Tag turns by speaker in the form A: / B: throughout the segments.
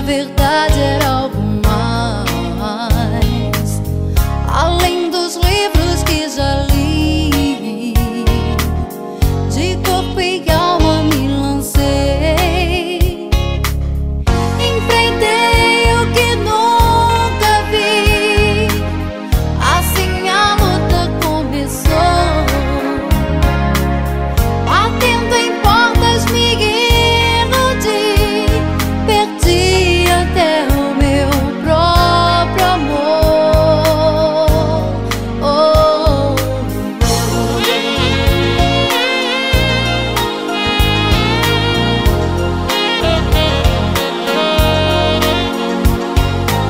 A: verdade era algo mais, além dos livros que já li. De corpo e alma me lancei, enfrentei o que nunca vi. Assim a luta começou, batendo em portas me iludi, perdi até o meu próprio amor.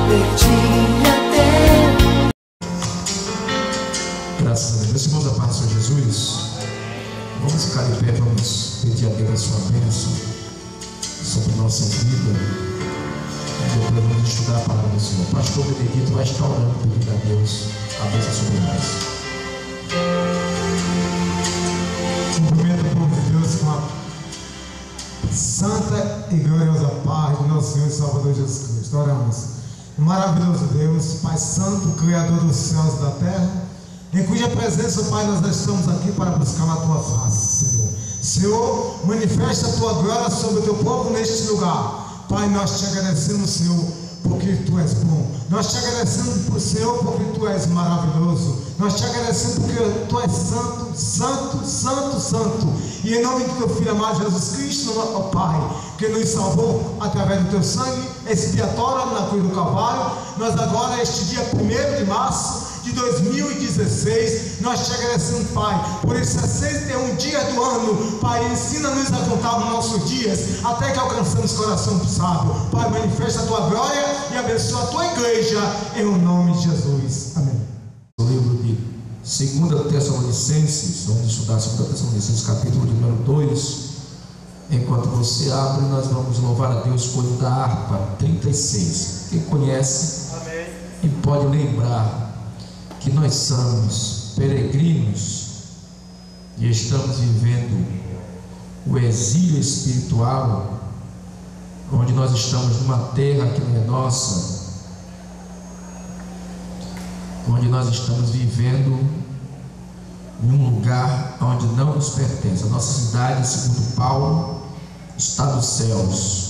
A: Perdi até.
B: Graças a Deus. Meus irmãos, a paz do Senhor Jesus, vamos ficar de pé, vamos pedir a Deus a sua bênção sobre nossa vida. Depois vamos estudar a palavra do Senhor. O pastor Benedito vai estar orando, pedindo a Deus a bênção sobre nós.
C: Cumprimento o povo de Deus com a santa e gloriosa paz de nosso Senhor e Salvador Jesus Cristo. Oramos. Maravilhoso Deus, Pai Santo, Criador dos céus e da terra, em cuja presença, Pai, nós estamos aqui para buscar na Tua face, Senhor. Senhor, manifesta a Tua glória sobre o Teu povo neste lugar. Pai, nós te agradecemos, Senhor, porque Tu és bom. Nós te agradecemos, Senhor, porque Tu és maravilhoso. Nós te agradecemos porque Tu és santo, santo, santo, santo. E em nome do Teu Filho amado Jesus Cristo, ó Pai, que nos salvou através do Teu sangue expiatório na cruz do Calvário, nós agora, este dia 1º de março de 2016, nós te agradecemos, Pai, por esses 61 dias do ano. Pai, ensina-nos a contar os nossos dias até que alcançamos coração sábio. Pai, manifesta a Tua glória e abençoa a Tua igreja em o nome de Jesus. Amém.
B: O livro de 2 Tessalonicenses, vamos estudar 2 Tessalonicenses, capítulo de número 2. Enquanto você abre, nós vamos louvar a Deus com o da harpa 36. Quem conhece e pode lembrar que nós somos peregrinos e estamos vivendo o exílio espiritual, onde nós estamos numa terra que não é nossa, onde nós estamos vivendo em um lugar onde não nos pertence. A nossa cidade, segundo Paulo, está nos céus,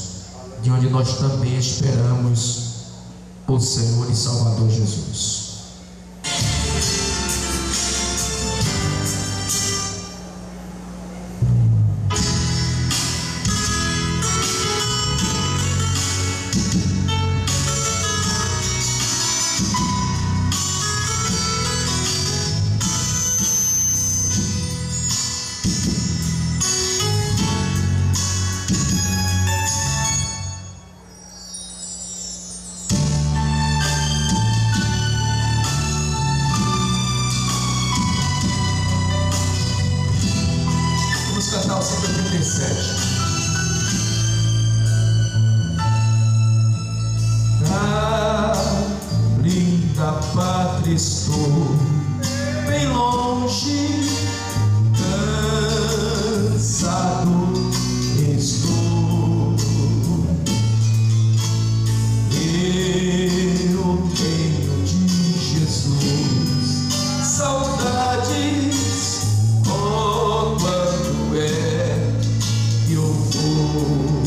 B: de onde nós também esperamos o Senhor e Salvador Jesus. Cantar o 187. Linda pátria estou, bem longe, cansado estou. Eu tenho de Jesus saudades. Oh, quando é que eu vou?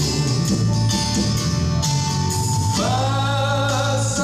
B: Passarinhos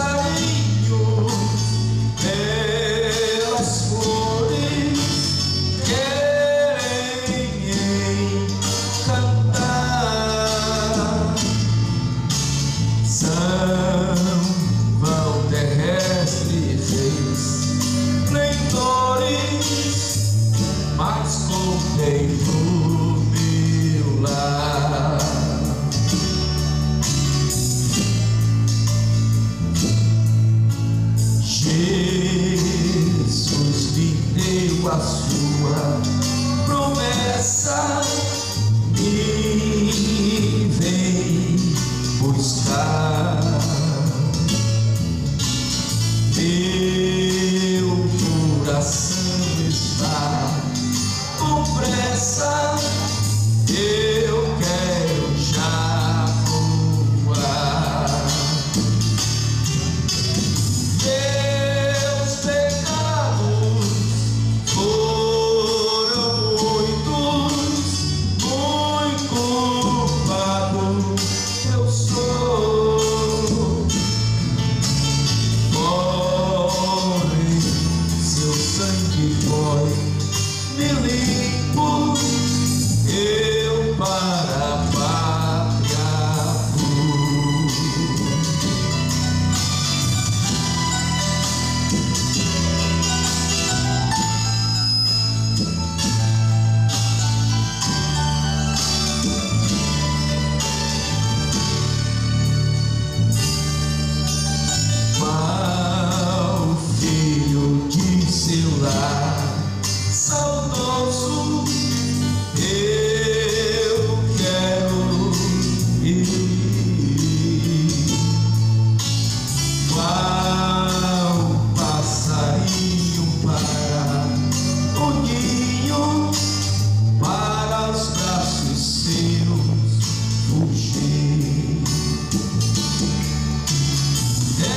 B: Qual passarinho para o ninho, para os braços seus fugir. É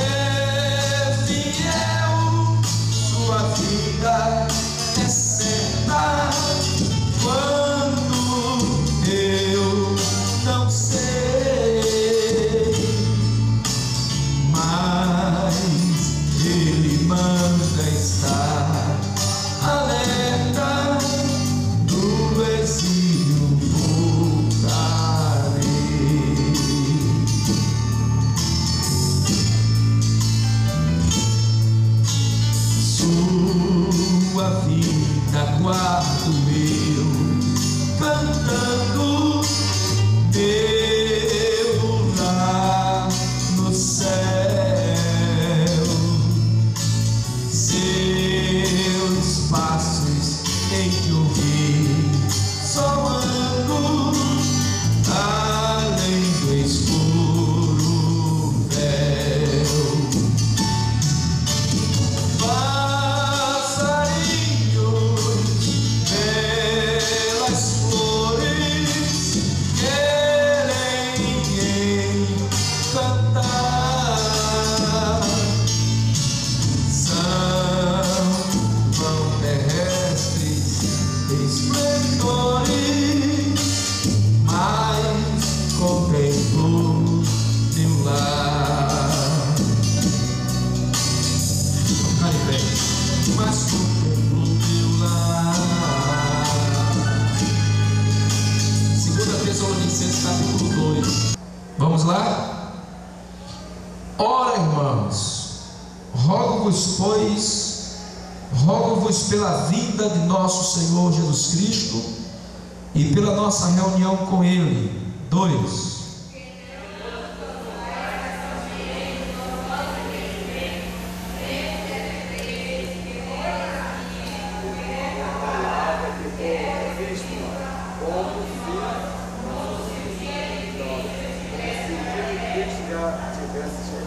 B: fiel, sua vida é certa. Quando eu não sei, mas Ele manda estar alerta. No exílio voltarei. Sua vida guardo eu, cantando meu lar no céu. Seus passos em que ouvir, soando além do escuro véu. Passarinhos pelas flores querem cantar. São vão terrestres esplendores, mas contemplo teu lar. Cai bem, mas contemplo teu lar. 2 Tessalonicenses capítulo 2. Vamos lá? Ora, irmãos, rogo-vos pela vinda de nosso Senhor Jesus Cristo e pela nossa reunião com Ele. 2.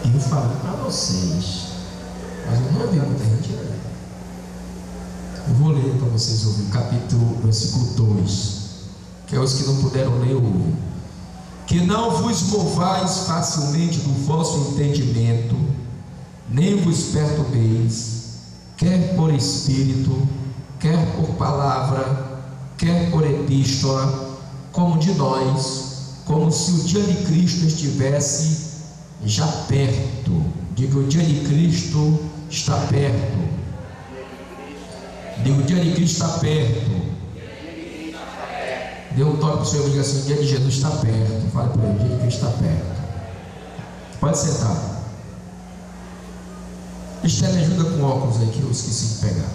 B: Eu falei para vocês, mas eu não ouvi muita gente, né? Eu vou ler para vocês ouvir versículo 2, que é os que não puderam ler, ouvem. Que não vos movais facilmente do vosso entendimento, nem vos perturbeis, quer por espírito, quer por palavra, quer por epístola, como de nós, como se o dia de Cristo estivesse já perto. Diga: o dia de Cristo está perto. Diga: o dia de Cristo está perto. Dê um toque para o seu amigo assim: o dia de Jesus está perto. Fale para ele: o dia de Cristo está perto. Pode sentar. Esther, me ajuda com óculos aí que eu esqueci de pegar.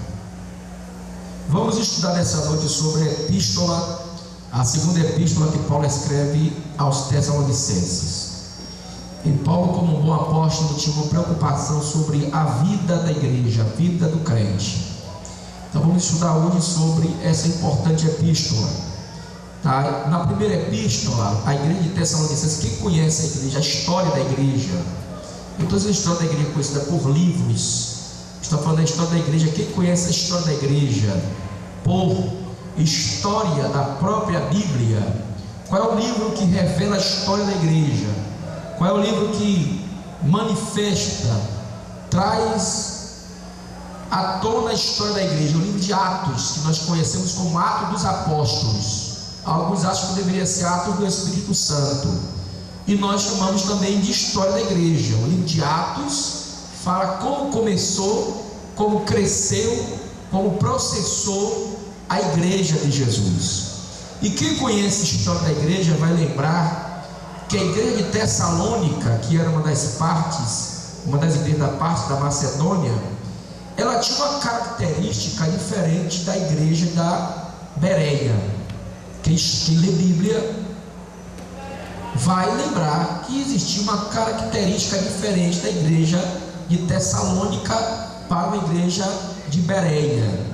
B: Vamos estudar nessa noite sobre a epístola, a segunda epístola que Paulo escreve aos Tessalonicenses. E Paulo, como um bom apóstolo, tinha uma preocupação sobre a vida da igreja, a vida do crente. Então vamos estudar hoje sobre essa importante epístola. Tá? Na primeira epístola, a igreja de Tessalonicenses, quem conhece a igreja, a história da igreja? Eu estou dizendo a história da igreja conhecida por livros. Estou falando da história da igreja. Quem conhece a história da igreja por história da própria Bíblia? Qual é o livro que revela a história da igreja? Qual é o livro que manifesta, traz à tona a história da igreja? O livro de Atos, que nós conhecemos como Atos dos Apóstolos. Alguns acham que deveria ser Atos do Espírito Santo, e nós chamamos também de história da igreja. O livro de Atos fala como começou, como cresceu, como processou a igreja de Jesus. E quem conhece a história da igreja vai lembrar que a igreja de Tessalônica, que era uma das igrejas da parte da Macedônia, ela tinha uma característica diferente da igreja da Bereia. Quem lê Bíblia vai lembrar que existia uma característica diferente da igreja de Tessalônica para a igreja de Bereia.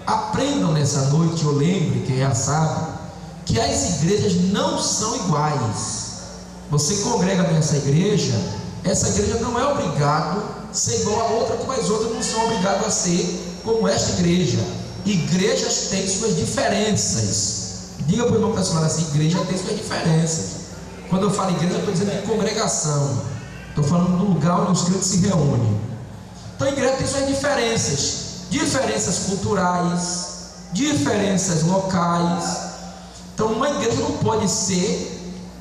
B: Aprendam nessa noite, eu lembro, quem já sabe, que as igrejas não são iguais. Você congrega nessa igreja, essa igreja não é obrigado a ser igual a outra, como as outras não são obrigadas a ser como esta igreja. Igrejas têm suas diferenças. Diga para o irmão que está falando assim: igreja tem suas diferenças. Quando eu falo igreja, eu estou dizendo de congregação, estou falando do lugar onde os crentes se reúnem. Então a igreja tem suas diferenças, diferenças culturais, diferenças locais. Então uma igreja não pode ser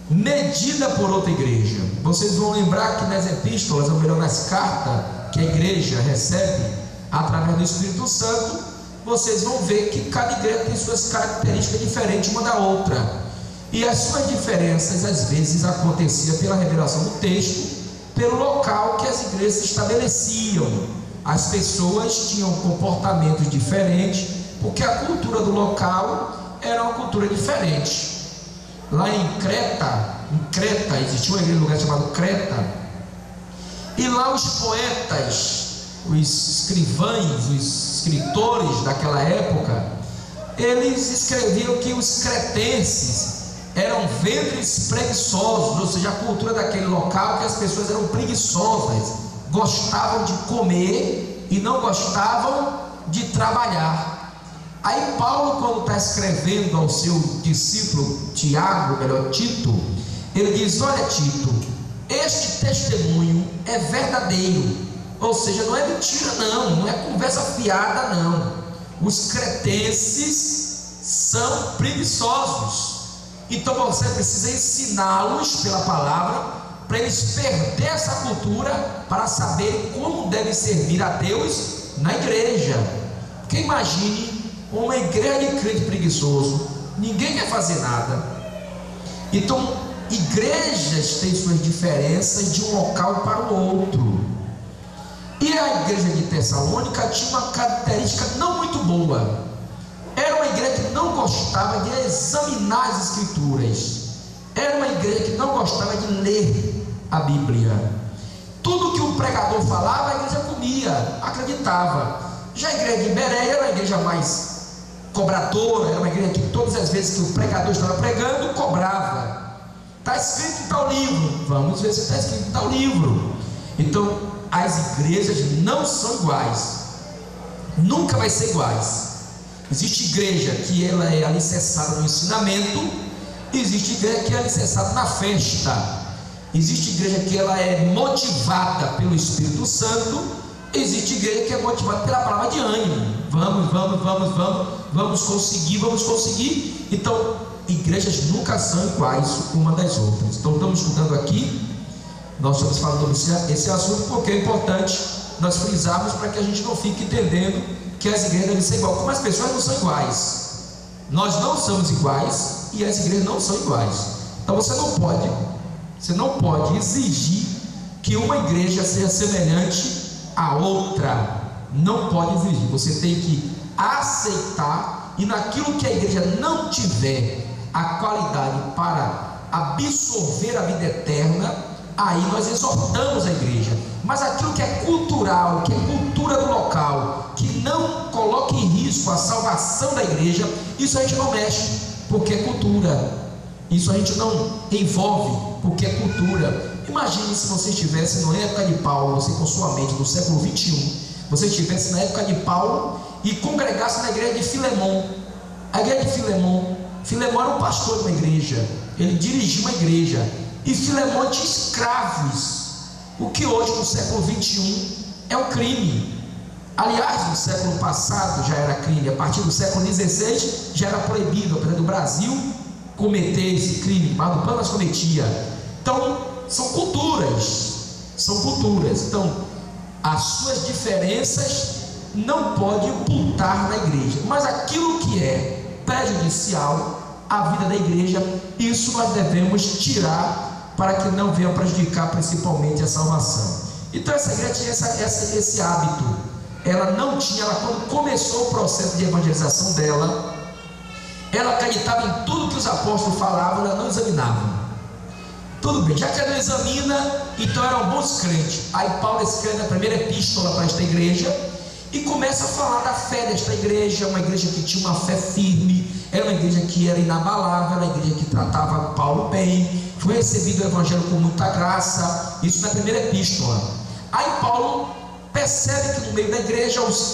B: medida por outra igreja. Vocês vão lembrar que nas epístolas, ou melhor, nas cartas que a igreja recebe através do Espírito Santo, vocês vão ver que cada igreja tem suas características diferentes uma da outra, e as suas diferenças às vezes aconteciam pela revelação do texto, pelo local que as igrejas se estabeleciam. As pessoas tinham comportamentos diferentes, porque a cultura do local era uma cultura diferente. Lá em Creta existia um lugar chamado Creta, e lá os poetas, os escrivães, os escritores daquela época, eles escreviam que os cretenses eram ventres preguiçosos, ou seja, a cultura daquele local, que as pessoas eram preguiçosas, gostavam de comer e não gostavam de trabalhar. Aí Paulo, quando está escrevendo ao seu discípulo Tiago, melhor Tito, ele diz: olha Tito, este testemunho é verdadeiro, ou seja, não é mentira não é conversa fiada não. Os cretenses são preguiçosos, então você precisa ensiná-los pela palavra, para eles perderem essa cultura, para saberem como devem servir a Deus na igreja. Porque imagine uma igreja de crente preguiçoso, ninguém quer fazer nada. Então, igrejas têm suas diferenças de um local para o outro. E a igreja de Tessalônica tinha uma característica não muito boa. Era uma igreja que não gostava de examinar as escrituras. Era uma igreja que não gostava de ler a Bíblia. Tudo que o pregador falava, a igreja comia, acreditava. Já a igreja de Bereia era uma igreja mais cobradora, era uma igreja que todas as vezes que o pregador estava pregando, cobrava. Está escrito em tal livro, vamos ver se está escrito em tal livro. Então as igrejas não são iguais, nunca vai ser iguais. Existe igreja que ela é alicerçada no ensinamento, existe igreja que é alicerçada na festa, existe igreja que ela é motivada pelo Espírito Santo, existe igreja que é motivada pela palavra de ânimo. Vamos conseguir. Então, igrejas nunca são iguais uma das outras. Então, estamos estudando aqui, nós estamos falando sobre esse assunto, porque é importante nós frisarmos para que a gente não fique entendendo que as igrejas devem ser iguais, como as pessoas não são iguais. Nós não somos iguais e as igrejas não são iguais. Então, você não pode exigir que uma igreja seja semelhante a outra. Não pode exigir, você tem que aceitar, e naquilo que a igreja não tiver a qualidade para absorver a vida eterna, aí nós exortamos a igreja. Mas aquilo que é cultural, que é cultura do local, que não coloque em risco a salvação da igreja, isso a gente não mexe, porque é cultura. Isso a gente não envolve, porque é cultura. Imagine se você estivesse na época de Paulo, você com sua mente do século 21, você estivesse na época de Paulo e congregasse na igreja de Filemon. A igreja de Filemon era um pastor de uma igreja, ele dirigia uma igreja, e Filemon tinha escravos, o que hoje no século 21 é um crime. Aliás, no século passado já era crime, a partir do século 16 já era proibido, apesar do Brasil cometer esse crime, mas o Panas cometia. Então, são culturas. Então, as suas diferenças não podem imputar na igreja, mas aquilo que é prejudicial à vida da igreja, isso nós devemos tirar, para que não venha prejudicar principalmente a salvação. Então essa igreja tinha esse hábito. Ela não tinha, quando começou o processo de evangelização dela, ela acreditava em tudo que os apóstolos falavam, ela não examinava. Tudo bem, já que ela não examina, então eram bons crentes. Aí Paulo escreve a primeira epístola para esta igreja e começa a falar da fé desta igreja, uma igreja que tinha uma fé firme, era uma igreja que era inabalável, era uma igreja que tratava Paulo bem, foi recebido o evangelho com muita graça, isso na primeira epístola. Aí Paulo percebe que no meio da igreja alguns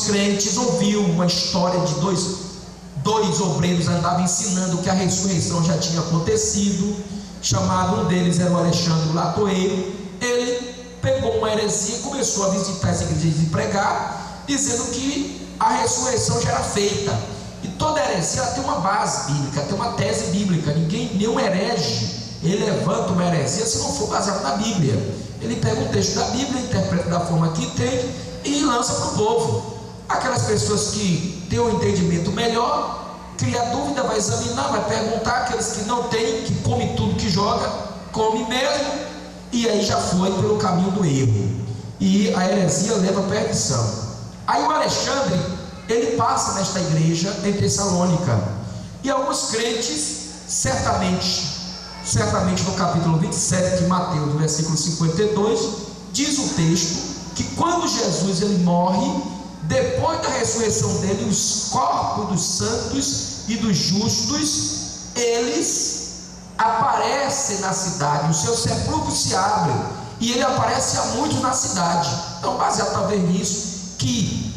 B: crentes ouviam uma história de dois obreiros andavam ensinando que a ressurreição já tinha acontecido, chamado, um deles era o Alexandre Latoeiro. Ele pegou uma heresia e começou a visitar as igrejas e pregar, dizendo que a ressurreição já era feita. E toda heresia tem uma base bíblica, tem uma tese bíblica. Nenhum herege, ele levanta uma heresia se não for baseado na Bíblia. Ele pega um texto da Bíblia, interpreta da forma que entende e lança para o povo. Aquelas pessoas que têm um entendimento melhor, cria dúvida, vai examinar, vai perguntar. Aqueles que não têm, que come tudo que joga, come mesmo, e aí já foi pelo caminho do erro, e a heresia leva à perdição. Aí o Alexandre, ele passa nesta igreja em Tessalônica, e alguns crentes, certamente no capítulo 27 de Mateus, no versículo 52, diz o texto que quando Jesus ele morre, depois da ressurreição dele, os corpos dos santos e dos justos, eles aparecem na cidade, os seus sepulcros se abrem, e ele aparece a muitos na cidade. Então, baseado talvez nisso, que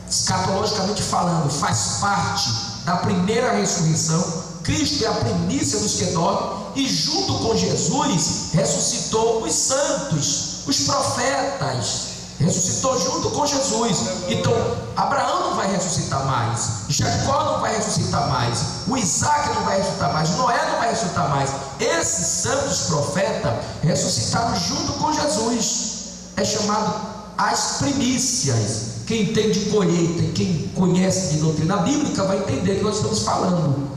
B: escatologicamente falando, faz parte da primeira ressurreição. Cristo é a primícia dos que dormem, e junto com Jesus ressuscitou os santos, os profetas, ressuscitou junto com Jesus. Então Abraão não vai ressuscitar mais, Jacó não vai ressuscitar mais, o Isaac não vai ressuscitar mais, Noé não vai ressuscitar mais. Esses santos profetas ressuscitaram junto com Jesus. É chamado as primícias. Quem entende de colheita e quem conhece de doutrina bíblica vai entender que nós estamos falando.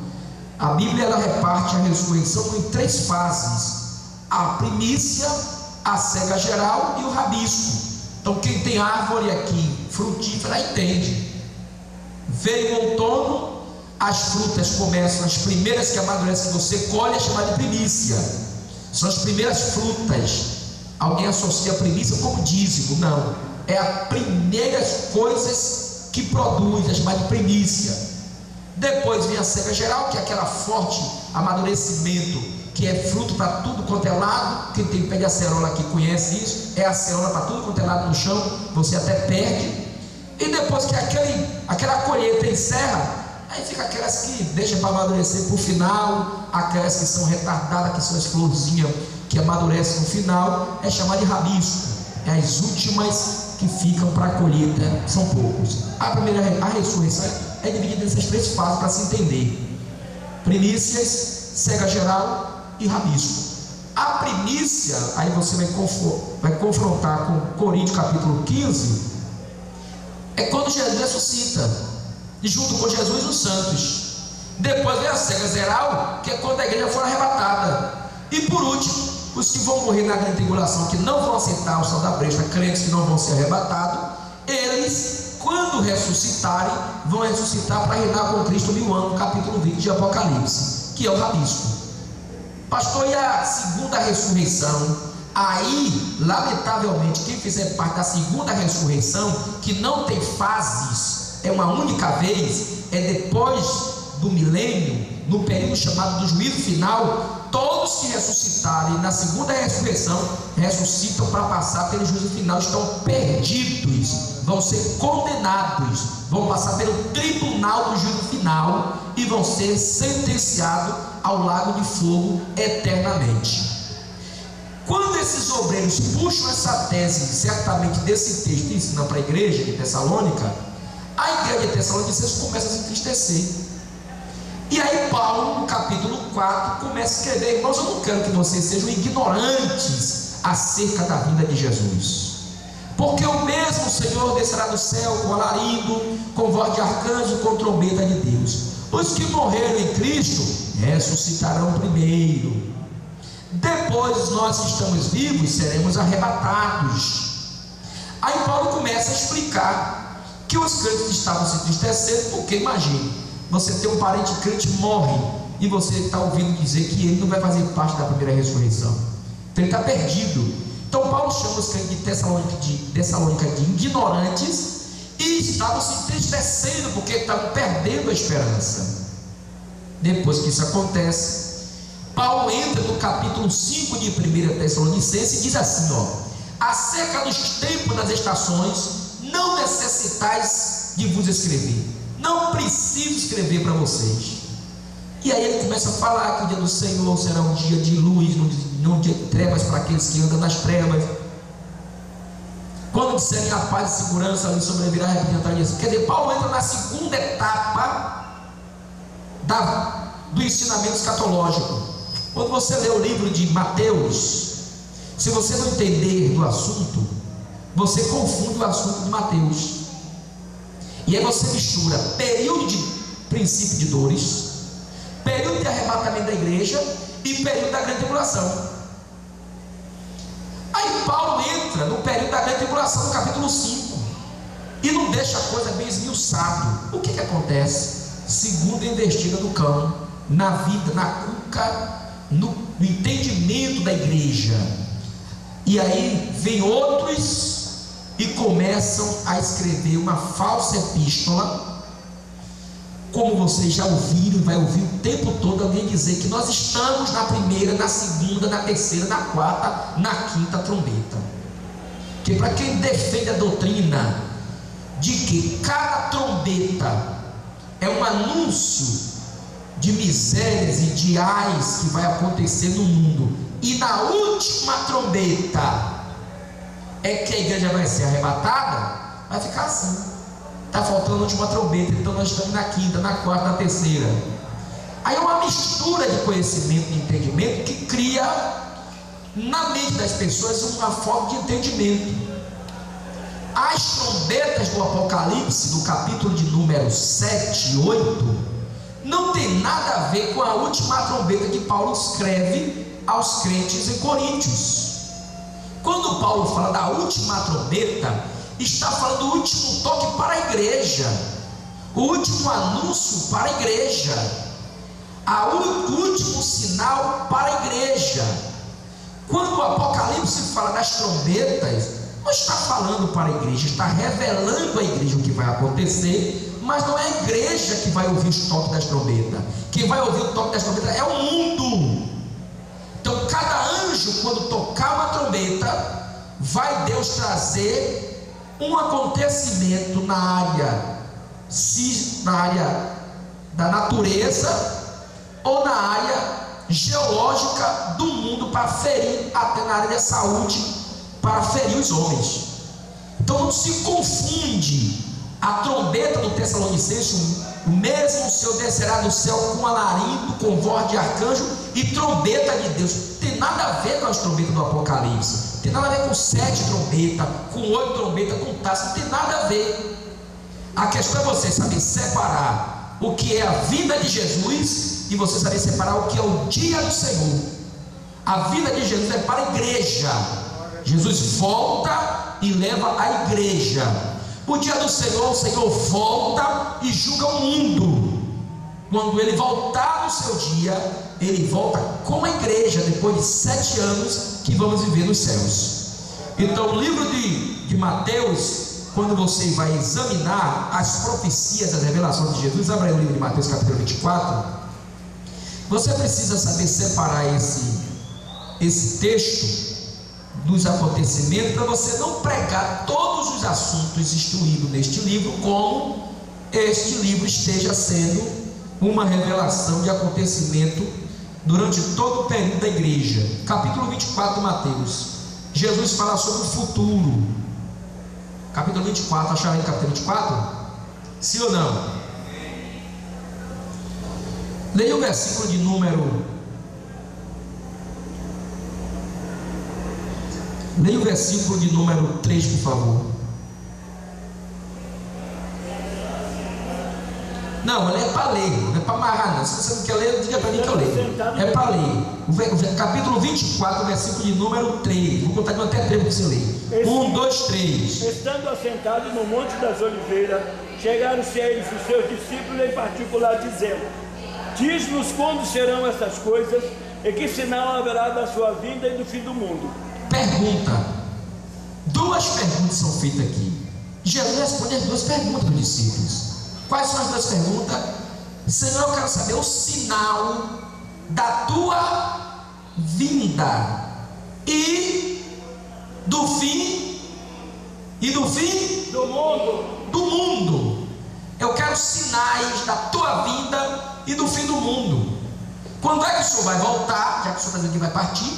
B: A Bíblia ela reparte a ressurreição em 3 fases: a primícia, a cega geral e o rabisco. Então quem tem árvore aqui frutífera entende. Veio o outono, as frutas começam, as primeiras que amadurecem que você colhe é chamada de primícia, são as primeiras frutas. Alguém associa a primícia como dízimo? Não, é as primeiras coisas que produz, é chamada de primícia. Depois vem a cega geral, que é aquela forte amadurecimento, que é fruto para tudo quanto é lado. Quem tem pé de acerola aqui conhece isso, é acerola para tudo quanto é lado no chão, você até perde. E depois que aquela colheita encerra, aí fica aquelas que deixam para amadurecer para o final, aquelas que são retardadas, que são as florzinhas que amadurecem no final, é chamada de rabisco. É as últimas que ficam para a colheita, são poucos. A ressurreição é dividida nessas 3 fases para se entender: primícias, cega geral e rabisco. A primícia, aí você vai confrontar com Coríntios capítulo 15, é quando Jesus ressuscita, e junto com Jesus os santos. Depois vem a cega geral, que é quando a igreja for arrebatada. E por último, os que vão morrer na grande tribulação, que não vão aceitar o sal da brecha, crentes que não vão ser arrebatados, eles, quando ressuscitarem, vão ressuscitar para reinar com Cristo 1000 anos, capítulo 20 de Apocalipse, que é o rabisco. Pastor, e a segunda ressurreição? Aí, lamentavelmente, quem fizer parte da segunda ressurreição, que não tem fases, é uma única vez, é depois do milênio, no período chamado do juízo final. Todos que ressuscitarem na segunda ressurreição ressuscitam para passar pelo juízo final, estão perdidos, vão ser condenados, vão passar pelo tribunal do juízo final e vão ser sentenciados ao lago de fogo eternamente. Quando esses obreiros puxam essa tese, certamente desse texto, e ensinam para a igreja de Tessalônica, a igreja de Tessalônica começa a se entristecer. E aí Paulo, no capítulo 4, começa a escrever: irmãos, eu não quero que vocês sejam ignorantes acerca da vinda de Jesus, porque o mesmo Senhor descerá do céu com alarido, com voz de arcanjo, com trombeta de Deus. Os que morreram em Cristo ressuscitarão primeiro. Depois nós que estamos vivos seremos arrebatados. Aí Paulo começa a explicar que os crentes estavam se entristecendo, porque imagine, você tem um parente crente, morre, e você está ouvindo dizer que ele não vai fazer parte da primeira ressurreição. Então ele está perdido. Então Paulo chama os crentes de Tessalônica de ignorantes, e estavam se entristecendo porque estavam perdendo a esperança. Depois que isso acontece, Paulo entra no capítulo 5 de 1 Tessalonicenses e diz assim, acerca dos tempos das estações, não necessitais de vos escrever, não preciso escrever para vocês. E aí ele começa a falar que o dia do Senhor será um dia de luz, não um dia de trevas para aqueles que andam nas trevas. Quando disserem a paz e segurança, ali sobrevirá a representação. Quer dizer, Paulo entra na segunda etapa do ensinamento escatológico. Quando você lê o livro de Mateus, se você não entender do assunto, você confunde o assunto de Mateus. E aí você mistura período de princípio de dores, período de arrebatamento da igreja e período da grande tribulação. Aí Paulo entra no período da grande tribulação, no capítulo 5, e não deixa a coisa bem esmiuçada. O que acontece? Segundo investiga no cão, na vida, na cuca, no entendimento da igreja. E aí vem outros e começam a escrever uma falsa epístola, como vocês já ouviram e vai ouvir o tempo todo alguém dizer que nós estamos na primeira, na segunda, na terceira, na quarta, na quinta trombeta. Que para quem defende a doutrina de que cada trombeta é um anúncio de misérias e de ais que vai acontecer no mundo, e na última trombeta é que a igreja vai ser arrebatada, vai ficar assim. Está faltando a última trombeta, então nós estamos na quinta, na quarta, na terceira. Aí é uma mistura de conhecimento e entendimento que cria na mente das pessoas uma forma de entendimento. As trombetas do Apocalipse, do capítulo de número 7 e 8, não tem nada a ver com a última trombeta que Paulo escreve aos crentes em Coríntios. Quando Paulo fala da última trombeta, está falando do último toque para a igreja, o último anúncio para a igreja, o último sinal para a igreja. Quando o Apocalipse fala das trombetas, não está falando para a igreja, está revelando à igreja o que vai acontecer, mas não é a igreja que vai ouvir o toque das trombetas. Quem vai ouvir o toque das trombetas é o mundo. Então cada anjo, quando tocar uma trombeta, vai Deus trazer um acontecimento na área da natureza ou na área geológica do mundo, para ferir, até na área da saúde, para ferir os homens. Então não se confunde a trombeta do Tessalonicense. O mesmo Senhor descerá do céu com alarido, com voz de arcanjo e trombeta de Deus. Tem nada a ver com as trombetas do Apocalipse, tem nada a ver com 7 trombetas, com 8 trombetas, com taça, não tem nada a ver. A questão é você saber separar o que é a vinda de Jesus e você saber separar o que é o dia do Senhor. A vinda de Jesus é para a igreja. Jesus volta e leva a igreja. O dia do Senhor, o Senhor volta e julga o mundo. Quando ele voltar no seu dia, ele volta com a igreja, depois de 7 anos que vamos viver nos céus. Então o livro de Mateus, quando você vai examinar as profecias, as revelações de Jesus, abra aí o livro de Mateus capítulo 24, você precisa saber separar esse texto dos acontecimentos, para você não pregar todos os assuntos instruídos neste livro, como este livro esteja sendo uma revelação de acontecimento durante todo o período da igreja. Capítulo 24 de Mateus, Jesus fala sobre o futuro. Capítulo 24, acharam aí capítulo 24? Sim ou não? Leia o versículo de número... Leia o versículo de número 3, por favor. Não, é para ler, não é para amarrar não. Se você não quer ler, diga para mim que eu leio. É para ler. Capítulo 24, versículo de número 3. Vou contar até 3 para você ler. 1, 2, 3.
D: Estando assentado no Monte das Oliveiras, chegaram-se a eles os seus discípulos em particular, dizendo: diz-nos quando serão essas coisas, e que sinal haverá da sua vinda e do fim do mundo.
B: Pergunta. 2 perguntas são feitas aqui. Jesus responde as 2 perguntas dos discípulos. Quais são as 2 perguntas? Senhor, eu quero saber o sinal da tua vinda e do fim do mundo. Eu quero sinais da tua vinda e do fim do mundo. Quando é que o Senhor vai voltar, já que o Senhor está dizendo que vai partir?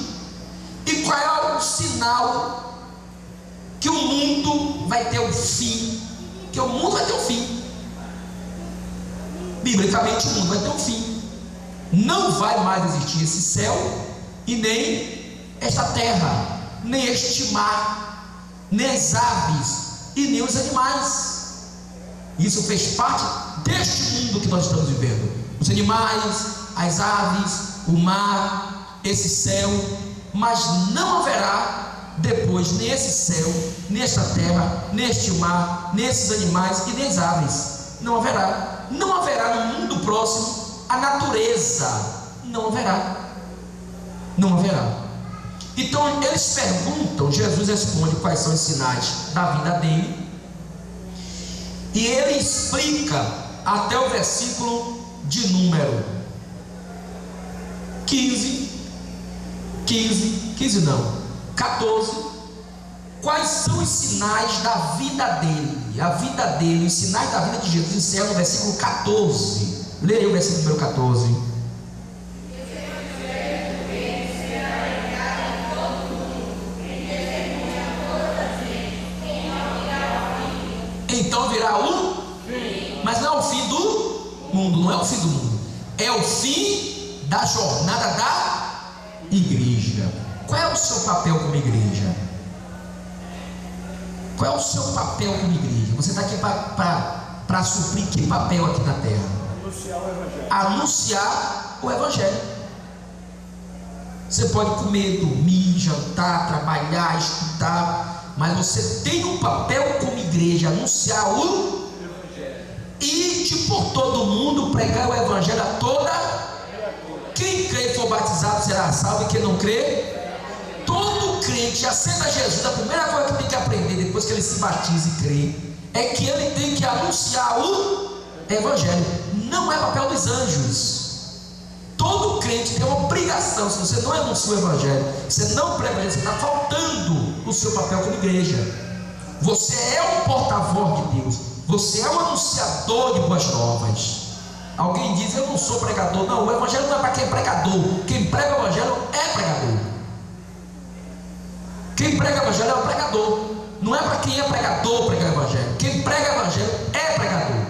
B: E qual é o sinal que o mundo vai ter um fim? Que o mundo vai ter um fim. Biblicamente, o mundo vai ter um fim. Não vai mais existir esse céu e nem esta terra, nem este mar, nem as aves e nem os animais. Isso fez parte deste mundo que nós estamos vivendo. Os animais, as aves, o mar, esse céu. Mas não haverá depois nem esse céu, nem esta terra, nem este mar, nem esses animais e nem as aves. Não haverá. Não haverá no mundo próximo a natureza. Não haverá. Não haverá. Então eles perguntam, Jesus responde quais são os sinais da vida dele. E ele explica até o versículo de número 14. Quais são os sinais da vida dele? A vida dele, os sinais da vida de Jesus, encerra no versículo 14. Leia aí o versículo número 14. Então virá o fim. Mas não é o fim do mundo, não é o fim do mundo, é o fim da jornada da igreja. Qual é o seu papel como igreja? Qual é o seu papel como igreja? Você está aqui para suprir que papel aqui na terra?
D: Anunciar o Evangelho.
B: Anunciar o Evangelho. Você pode comer, dormir, jantar, trabalhar, estudar, mas você tem um papel como igreja: anunciar o Evangelho. E por todo mundo pregar o Evangelho a toda. Quem crê e for batizado será salvo, e quem não crê, todo crente aceita Jesus. A primeira coisa que tem que aprender depois que ele se batiza e crê é que ele tem que anunciar o Evangelho. Não é papel dos anjos. Todo crente tem uma obrigação. Se você não anuncia o Evangelho, você não prega, você está faltando o seu papel como igreja. Você é um porta-voz de Deus. Você é um anunciador de boas novas. Alguém diz: eu não sou pregador. Não, o Evangelho não é para quem é pregador. Quem prega o Evangelho é pregador. Quem prega o Evangelho é o pregador. Não é para quem é pregador pregar o Evangelho. Quem prega o Evangelho é pregador.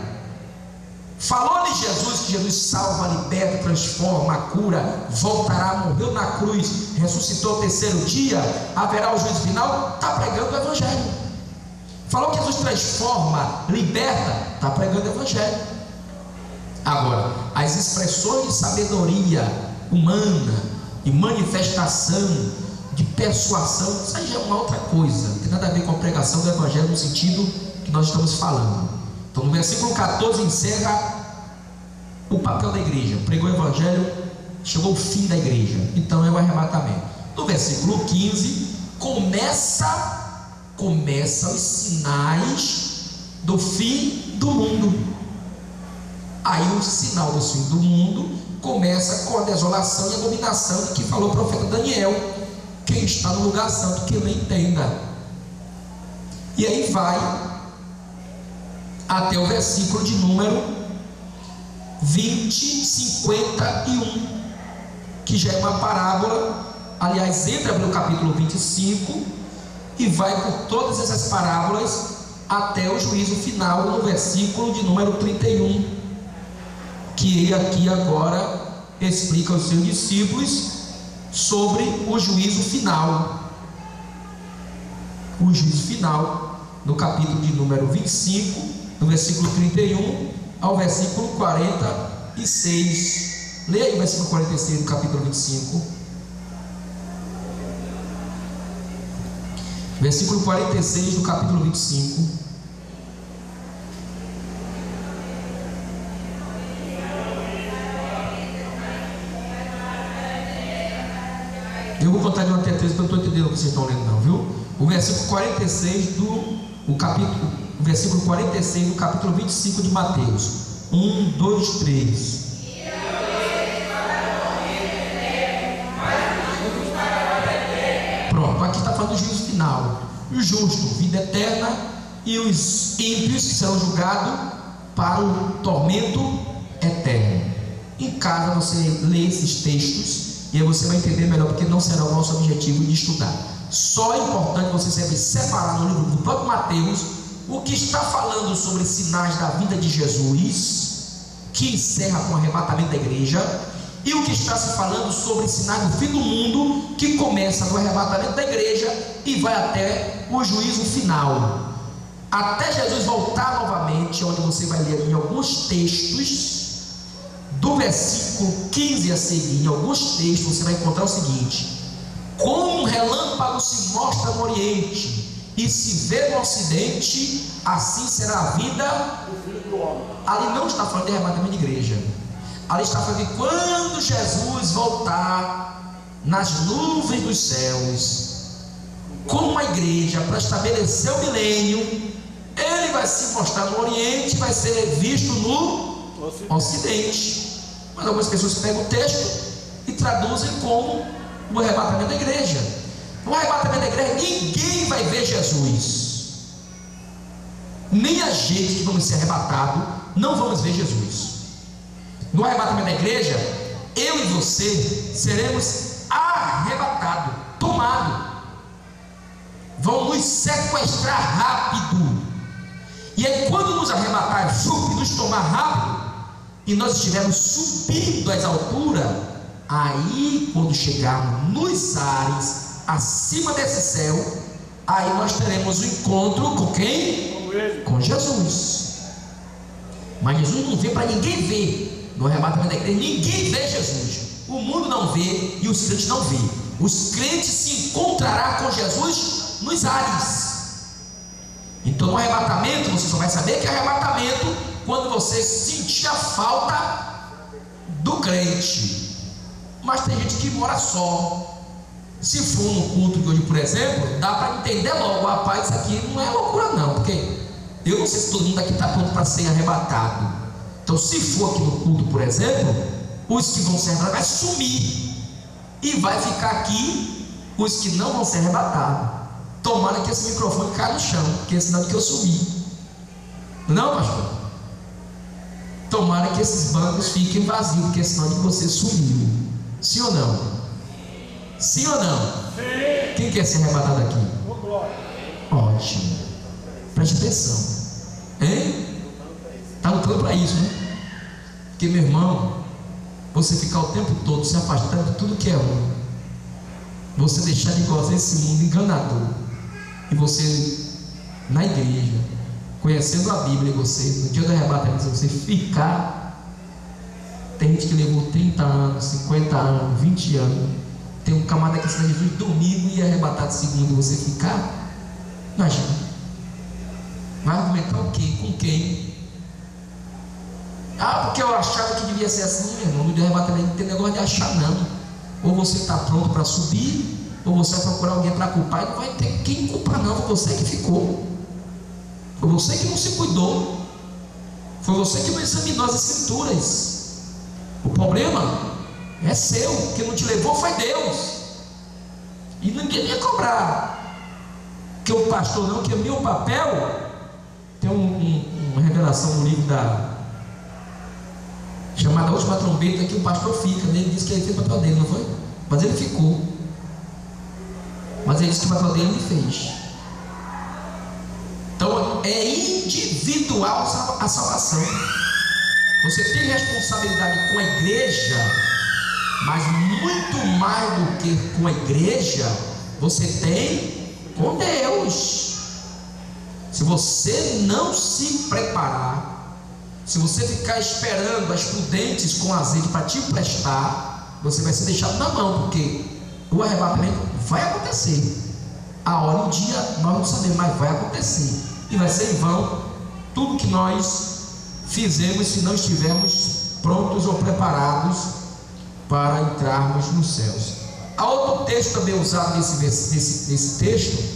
B: Falou-lhe Jesus que Jesus salva, liberta, transforma, cura, voltará, morreu na cruz, ressuscitou ao terceiro dia, haverá o juízo final. Está pregando o Evangelho. Falou que Jesus transforma, liberta, está pregando o Evangelho. Agora, as expressões de sabedoria humana e manifestação de persuasão, isso aí já é uma outra coisa, não tem nada a ver com a pregação do Evangelho no sentido que nós estamos falando. Então no versículo 14 encerra o papel da igreja. Pregou o Evangelho, chegou o fim da igreja, então é o arrebatamento. No versículo 15 começa os sinais do fim do mundo. Aí o sinal do fim do mundo começa com a desolação e abominação de que falou o profeta Daniel. Quem está no lugar santo que não entenda. E aí vai até o versículo de número 51, que já é uma parábola. Aliás, entra no capítulo 25 e vai por todas essas parábolas até o juízo final, no versículo de número 31, que ele aqui agora explica aos seus discípulos sobre o juízo final. O juízo final, no capítulo de número 25, do versículo 31 ao versículo 46. Leia aí o versículo 46 do capítulo 25. Versículo 46 do capítulo 25. Eu vou contar de 1 até 13, porque eu não estou entendendo o que vocês estão lendo, não, viu? O versículo 46 o versículo 46 do capítulo 25 de Mateus. 1, 2, 3. aqui está falando do juízo final. O justo, vida eterna, e os ímpios que serão julgados para o tormento eterno. Em casa você lê esses textos e aí você vai entender melhor, porque não será o nosso objetivo de estudar. Só é importante você sempre separar no livro do próprio Mateus o que está falando sobre sinais da vida de Jesus, que encerra com o arrebatamento da igreja, e o que está se falando sobre sinais do fim do mundo, que começa no arrebatamento da igreja e vai até o juízo final, até Jesus voltar novamente, onde você vai ler em alguns textos, do versículo 15 a seguir, em alguns textos você vai encontrar o seguinte: como um relâmpago se mostra no oriente e se vê no ocidente, assim será a vida do Filho do Homem. Ali não está falando de arrebatamento de igreja, ali está falando que quando Jesus voltar nas nuvens dos céus, como uma igreja, para estabelecer o milênio, ele vai se mostrar no oriente e vai ser visto no ocidente. Mas algumas pessoas pegam o texto e traduzem como o arrebatamento da igreja. No arrebatamento da igreja, ninguém vai ver Jesus, nem a gente que vamos ser arrebatados não vamos ver Jesus. No arrebatamento da igreja, eu e você seremos arrebatados, tomados. Vão nos sequestrar rápido. E aí, quando nos arrebatar, nos tomar rápido, e nós estivermos subindo às alturas, aí quando chegarmos nos ares, acima desse céu, aí nós teremos o encontro com quem? Com Jesus. Mas Jesus não vê para ninguém ver. No arrebatamento da igreja, ninguém vê Jesus. O mundo não vê e os crentes não vê. Os crentes se encontrarão com Jesus nos ares. Então no arrebatamento, você só vai saber que é arrebatamento quando você sentir a falta do crente. Mas tem gente que mora só. Se for no culto de hoje, por exemplo, dá para entender logo: rapaz, isso aqui não é loucura não, porque eu não sei se todo mundo aqui está pronto para ser arrebatado. Então se for aqui no culto, por exemplo, os que vão ser arrebatados vai sumir e vai ficar aqui os que não vão ser arrebatados. Tomara que esse microfone caia no chão, porque é sinal de que eu subi. Não, pastor? Tomara que esses bancos fiquem vazios, porque é sinal de que você sumiu. Sim ou não? Sim ou não? Sim. Quem quer ser arrebatado aqui? Ótimo. Preste atenção. Hein? Está lutando para isso, né? Porque, meu irmão, você ficar o tempo todo se afastando de tudo que é ruim, você deixar de gozar desse mundo enganador, e você na igreja, conhecendo a Bíblia, e você no dia do arrebatamento, você ficar. Tem gente que levou 30 anos, 50 anos, 20 anos. Tem um camarada que ensina Jesus domingo e arrebatado segundo, e você ficar. Imagina. Vai argumentar o quê? Com quem? Ah, porque eu achava que devia ser assim, meu irmão. No dia do arrebatamento não tem negócio de achar, não. Ou você está pronto para subir, ou você vai procurar alguém para culpar, e não vai ter quem culpar, não. Foi você que ficou, foi você que não se cuidou, foi você que não examinou as escrituras. O problema é seu, quem não te levou foi Deus, e ninguém ia cobrar que o pastor não, que é meu papel. Tem uma revelação no livro chamada Última Trombeta, que o pastor fica, né? Ele disse que ele fez o papel dele, não foi? Mas ele ficou. Mas ele disse que o papel dele ele fez. Então é individual a salvação. Você tem responsabilidade com a igreja, mas muito mais do que com a igreja, você tem com Deus. Se você não se preparar, se você ficar esperando as prudentes com azeite para te emprestar, você vai ser deixado na mão, porque o arrebatamento vai acontecer. A hora e o dia nós não sabemos, mas vai acontecer, e vai ser em vão tudo que nós fizemos se não estivermos prontos ou preparados para entrarmos nos céus. Há outro texto também usado nesse texto,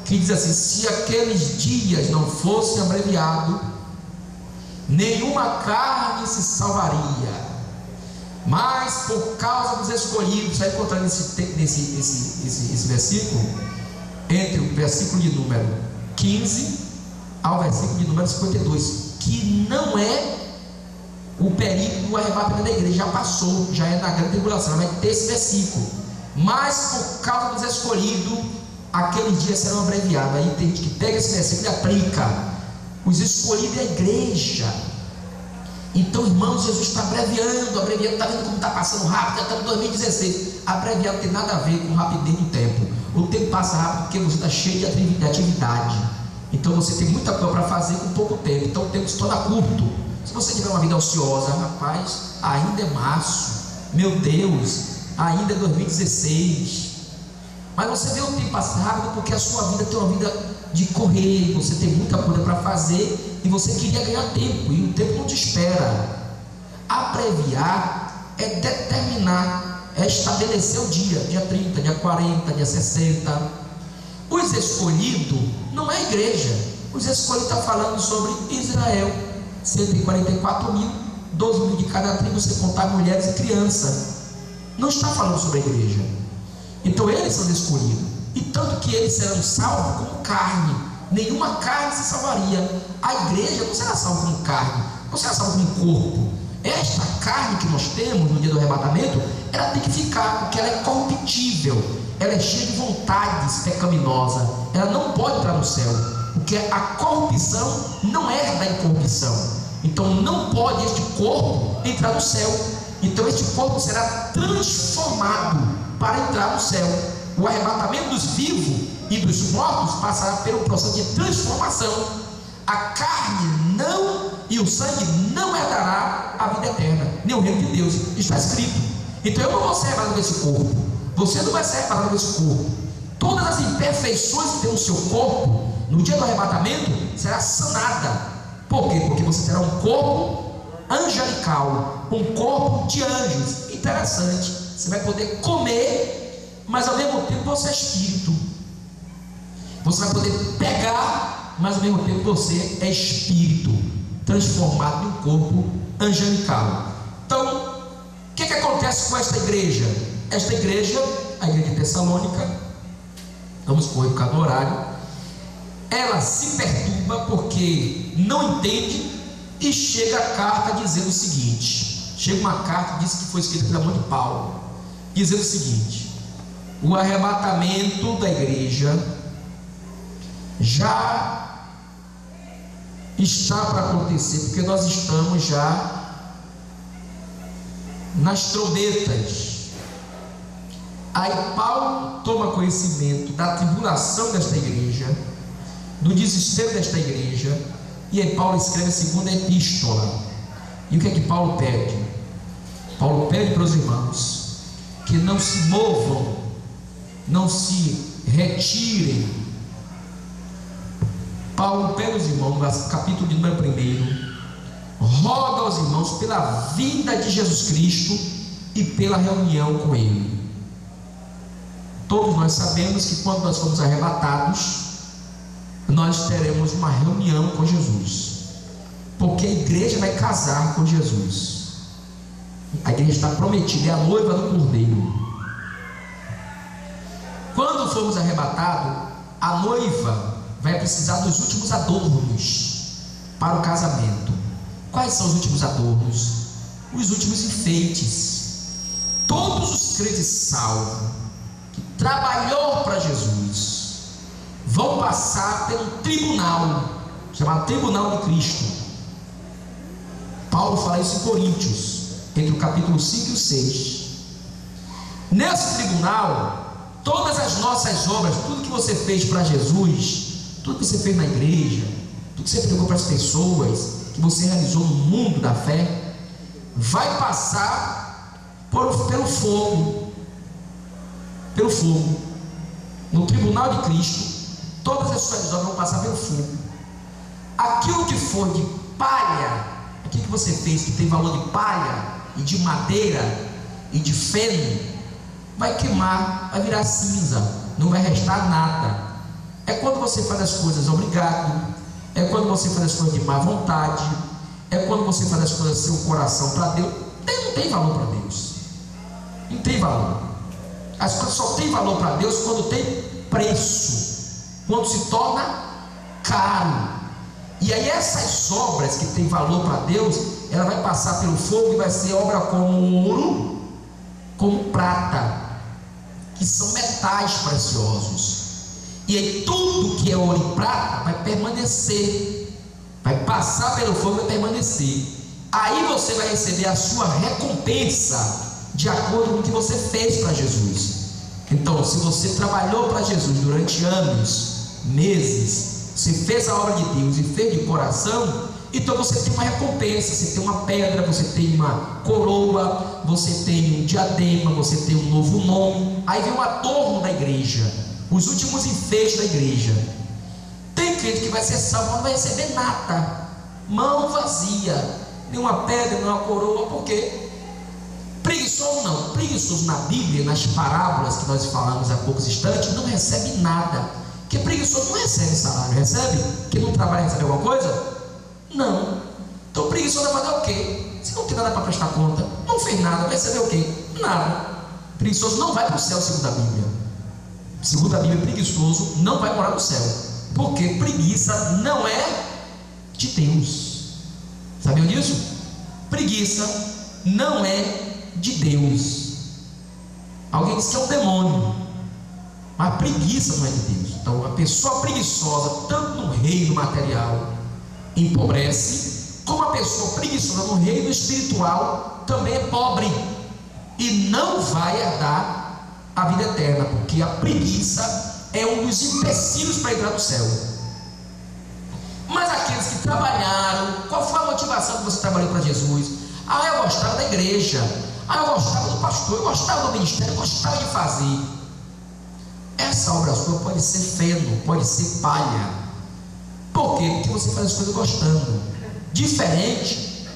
B: que diz assim: se aqueles dias não fossem abreviados, nenhuma carne se salvaria. Mas por causa dos escolhidos, vai encontrar esse versículo, entre o versículo de número 15 ao versículo de número 52, que não é o período do arrebatamento da igreja, já passou, já é na grande tribulação, vai ter esse versículo. Mas por causa dos escolhidos, aqueles dias serão abreviados. Aí tem gente que pega esse versículo e aplica. Os escolhidos é a igreja. Então, irmãos, Jesus está abreviando, está vendo como está passando rápido, já estamos em 2016. Abreviar não tem nada a ver com rapidez do tempo. O tempo passa rápido porque você está cheio de atividade. Então você tem muita coisa para fazer com pouco tempo. Então o tempo se torna curto. Se você tiver uma vida ociosa, rapaz, ainda é março, meu Deus, ainda é 2016. Mas você vê o tempo passar rápido porque a sua vida tem uma vida de correr, você tem muita coisa para fazer e você queria ganhar tempo, e o tempo não te espera. Abreviar é determinar, é estabelecer o dia 30, dia 40, dia 60. Os escolhidos não é a igreja. Os escolhidos estão falando sobre Israel, 144 mil, 12 mil de cada tribo, você contar mulheres e crianças. Não está falando sobre a igreja. Então eles são escolhidos, e tanto que eles serão salvos como carne. Nenhuma carne se salvaria. A igreja não será salva como carne, não será salva como corpo. Esta carne que nós temos no dia do arrebatamento, ela tem que ficar, porque ela é corruptível, ela é cheia de vontades pecaminosas, ela não pode entrar no céu, porque a corrupção não é da incorrupção. Então não pode este corpo entrar no céu. Então este corpo será transformado para entrar no céu. O arrebatamento dos vivos e dos mortos passará pelo processo de transformação. A carne não e o sangue não herdará a vida eterna, nem o reino de Deus. Está escrito. Então eu não vou ser arrebatado desse corpo, você não vai ser arrebatado desse corpo. Todas as imperfeições que tem no seu corpo, no dia do arrebatamento, será sanada. Por quê? Porque você terá um corpo angelical, um corpo de anjos. Interessante. Você vai poder comer, mas ao mesmo tempo você é espírito. Você vai poder pegar, mas ao mesmo tempo você é espírito, transformado em um corpo angelical. Então, o que acontece com esta igreja? Esta igreja, a igreja de Tessalônica, vamos correr por causa do horário, ela se perturba porque não entende, e chega a carta dizendo o seguinte. Chega uma carta, diz que foi escrita pela mão de Paulo, dizendo o seguinte: o arrebatamento da igreja já está para acontecer, porque nós estamos já nas trombetas. Aí Paulo toma conhecimento da tribulação desta igreja, do desespero desta igreja, e aí Paulo escreve a segunda epístola. E o que é que Paulo pede? Paulo pede para os irmãos que não se movam, não se retirem. Paulo pede aos irmãos, no capítulo de número 1, roga aos irmãos pela vinda de Jesus Cristo e pela reunião com Ele. Todos nós sabemos que quando nós formos arrebatados, nós teremos uma reunião com Jesus, porque a igreja vai casar com Jesus. A igreja está prometida, é a noiva do Cordeiro. Quando formos arrebatados, a noiva vai precisar dos últimos adornos para o casamento. Quais são os últimos adornos? Os últimos enfeites. Todos os crentes salvos que trabalhou para Jesus vão passar por um tribunal chamado Tribunal de Cristo. Paulo fala isso em Coríntios, entre o capítulo 5 e o 6. Nesse tribunal, todas as nossas obras, tudo que você fez para Jesus, tudo que você fez na igreja, tudo que você pregou para as pessoas, que você realizou no mundo da fé, vai passar pelo fogo. Pelo fogo. No tribunal de Cristo, todas as suas obras vão passar pelo fogo. Aquilo que for de palha, aquilo que você fez que tem valor de palha e de madeira e de feno, vai queimar, vai virar cinza, não vai restar nada. É quando você faz as coisas obrigado, é quando você faz as coisas de má vontade, é quando você faz as coisas sem o coração para Deus. não tem valor para Deus. Não tem valor. As coisas só têm valor para Deus quando tem preço, quando se torna caro. E aí essas obras que têm valor para Deus, ela vai passar pelo fogo e vai ser obra como ouro, como prata, que são metais preciosos. E aí tudo que é ouro e prata vai permanecer, vai passar pelo fogo e vai permanecer. Aí você vai receber a sua recompensa de acordo com o que você fez para Jesus. Então, se você trabalhou para Jesus durante anos, meses, você fez a obra de Deus e fez de coração, então você tem uma recompensa, você tem uma pedra, você tem uma coroa, você tem um diadema, você tem um novo nome. Aí vem o adorno da igreja, os últimos enfeites da igreja. Tem crente que vai ser salvo, não vai receber nada, mão vazia, nenhuma pedra, nenhuma coroa. Por quê? Preguiçoso não. Preguiçoso na Bíblia, nas parábolas que nós falamos há poucos instantes, não recebe nada. Porque preguiçoso não recebe salário, recebe? Quem não trabalha recebe alguma coisa? Não. Então preguiçoso vai fazer o quê? Se não tem nada para prestar conta, não fez nada, vai receber o quê? Nada. Preguiçoso não vai para o céu, segundo a Bíblia. Segundo a Bíblia, preguiçoso não vai morar no céu. Porque preguiça não é de Deus. Sabiam disso? Preguiça não é de Deus. Alguém diz que é um demônio, mas preguiça não é de Deus. Então a pessoa preguiçosa, tanto no reino material, empobrece, como a pessoa preguiçosa no reino espiritual também é pobre e não vai herdar a vida eterna, porque a preguiça é um dos empecilhos para entrar no céu. Mas aqueles que trabalharam, qual foi a motivação que você trabalhou para Jesus? Eu gostava da igreja, eu gostava do pastor, eu gostava do ministério, eu gostava de fazer. Essa obra sua pode ser feno, pode ser palha. Por quê? Porque você faz as coisas gostando. Diferente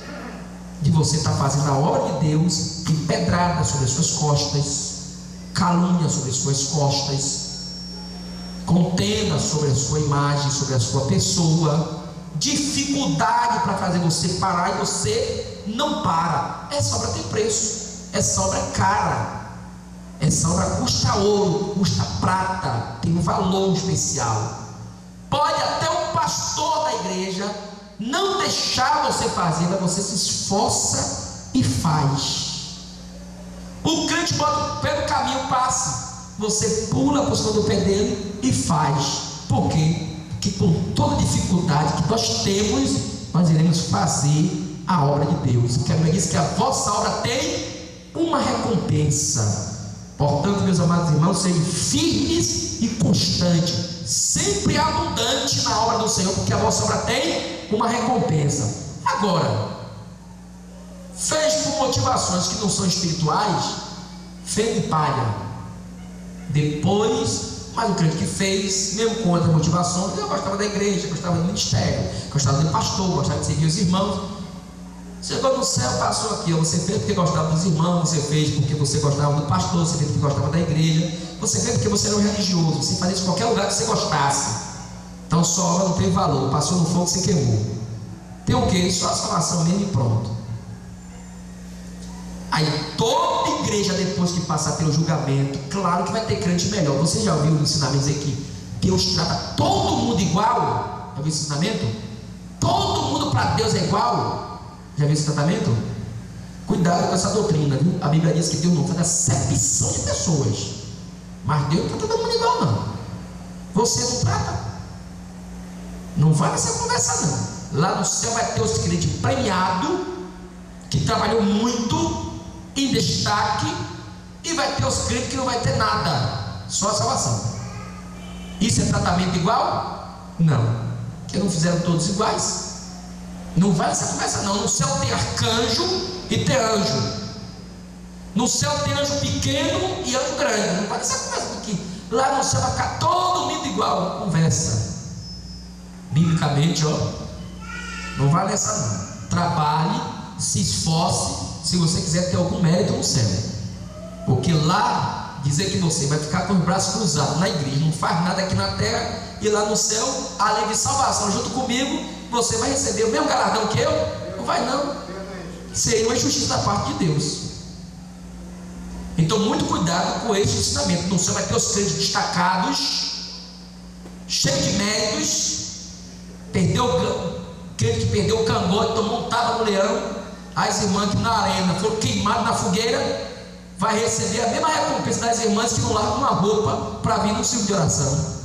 B: de você estar fazendo a obra de Deus e pedrada sobre as suas costas, calúnia sobre as suas costas, contenda sobre a sua imagem, sobre a sua pessoa, dificuldade para fazer você parar e você não para. Essa obra tem preço, essa obra é cara, essa obra custa ouro, custa prata, tem um valor especial. Pode até um pastor da igreja não deixar você fazer, mas você se esforça e faz. O crente bota o pé no caminho, passa, você pula por cima do pé dele e faz. Por quê? Porque com toda dificuldade que nós temos, nós iremos fazer a obra de Deus. Porque a Bíblia diz que a vossa obra tem uma recompensa. Portanto, meus amados irmãos, sejam firmes e constantes, sempre abundante na obra do Senhor, porque a vossa obra tem uma recompensa. Agora, fez por motivações que não são espirituais, fez de palha. Depois, mas o crente que fez, mesmo com outra motivação, eu gostava da igreja, gostava do ministério, gostava do pastor, gostava de servir os irmãos. Chegou no céu, passou aqui, você fez porque gostava dos irmãos, você fez porque você gostava do pastor, você fez porque gostava da igreja, você fez porque você era um religioso, você fazia isso em qualquer lugar que você gostasse. Então sua obra não teve valor, passou no fogo, você queimou. Tem o que? Só a salvação mesmo e pronto. Aí toda igreja, depois que passar pelo julgamento, claro que vai ter crente melhor. Você já ouviu o ensinamento dizer que Deus trata todo mundo igual? Já viu esse ensinamento? Todo mundo para Deus é igual? Já viu esse tratamento? Cuidado com essa doutrina, viu? A Bíblia diz que Deus não faz acepção de pessoas, mas Deus não trata todo mundo igual, não. Você não trata. Não vai nessa conversa, não. Lá no céu vai ter os crentes premiados, que trabalhou muito, em destaque, e vai ter os crentes que não vai ter nada, só a salvação. Isso é tratamento igual? Não. Porque não fizeram todos iguais. Não vai essa conversa, não. No céu tem arcanjo e tem anjo. No céu tem anjo pequeno e anjo grande. Não vai essa conversa, porque lá no céu vai ficar todo mundo igual. Conversa. Biblicamente, não vale essa não. Trabalhe, se esforce, se você quiser ter algum mérito no céu. Porque lá, dizer que você vai ficar com os braços cruzados na igreja, não faz nada aqui na terra, e lá no céu, além de salvação junto comigo, você vai receber o mesmo galardão que eu? Não vai não. seria uma injustiça da parte de Deus. Então, muito cuidado com esse ensinamento. No céu vai ter os crentes destacados, cheios de méritos, crente que perdeu o cangote, tomou um tapa no leão. As irmãs que na arena foram queimadas na fogueira, vai receber a mesma recompensa das irmãs que não largam uma roupa para vir no círculo de oração.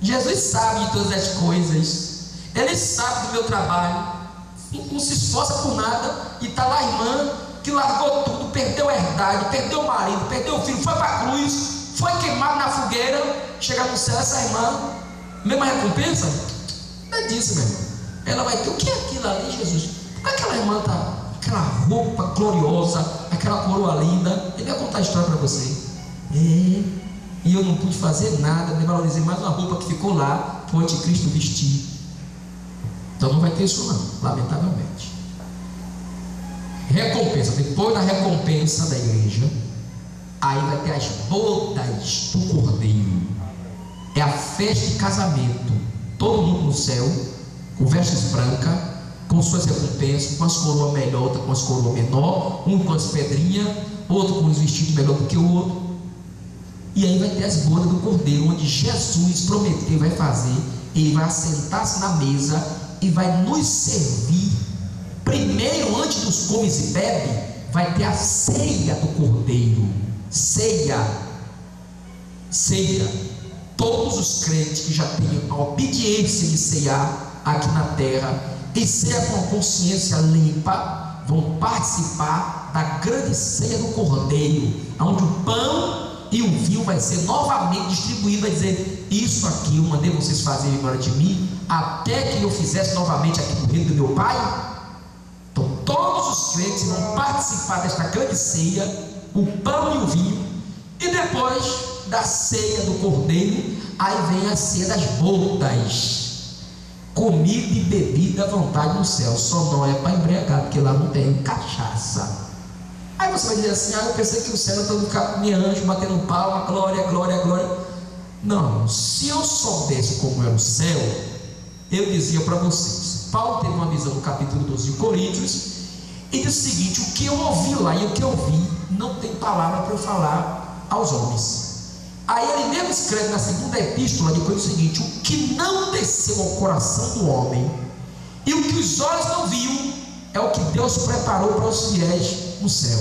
B: Jesus sabe de todas as coisas, Ele sabe do meu trabalho, não se esforça por nada, e está lá a irmã que largou tudo, perdeu a herdade, perdeu o marido, perdeu o filho, foi para a cruz, foi queimado na fogueira, chega no céu, essa irmã, mesma recompensa? Não é disso, meu irmão. Ela vai ter, o que é aquilo ali, Jesus? Por que aquela irmã está, aquela roupa gloriosa, aquela coroa linda? Ele vai contar a história para você. E eu não pude fazer nada, nem valorizei mais uma roupa que ficou lá para o anticristo vestir. Então não vai ter isso não, lamentavelmente. Recompensa, depois da recompensa da igreja, aí vai ter as bodas do Cordeiro. É a festa de casamento, todo mundo no céu, com vestes brancas, com suas recompensas, com as coroas melhor, outra com as coroas menor, um com as pedrinhas, outro com os vestidos melhor do que o outro. E aí vai ter as bodas do Cordeiro, onde Jesus prometeu, vai fazer, ele vai assentar-se na mesa e vai nos servir. Primeiro, antes dos comes e bebe, vai ter a ceia do Cordeiro. Ceia. Todos os crentes que já têm a obediência de ceiar aqui na terra, e ceia com a consciência limpa, vão participar da grande ceia do Cordeiro, onde o pão e o vinho vai ser novamente distribuído, vai dizer: isso aqui eu mandei vocês fazerem em memória de mim, até que eu fizesse novamente aqui no reino do meu Pai. Então todos os crentes vão participar desta grande ceia, o pão e o vinho. E depois da ceia do Cordeiro, aí vem a ceia das bodas, comida e bebida à vontade no céu. Só não é para embriagar, porque lá não tem cachaça. Aí você vai dizer assim: eu pensei que o céu era todo ficar com anjo, batendo palma, glória, glória, glória. Não, se eu soubesse como era o céu, eu dizia para vocês. Paulo teve uma visão no capítulo 12 de Coríntios, e disse o seguinte: o que eu ouvi lá e o que eu vi, não tem palavra para eu falar aos homens. Aí ele mesmo escreve na segunda epístola de Coríntios o seguinte: o que não desceu ao coração do homem, e o que os olhos não viram, é o que Deus preparou para os fiéis no céu.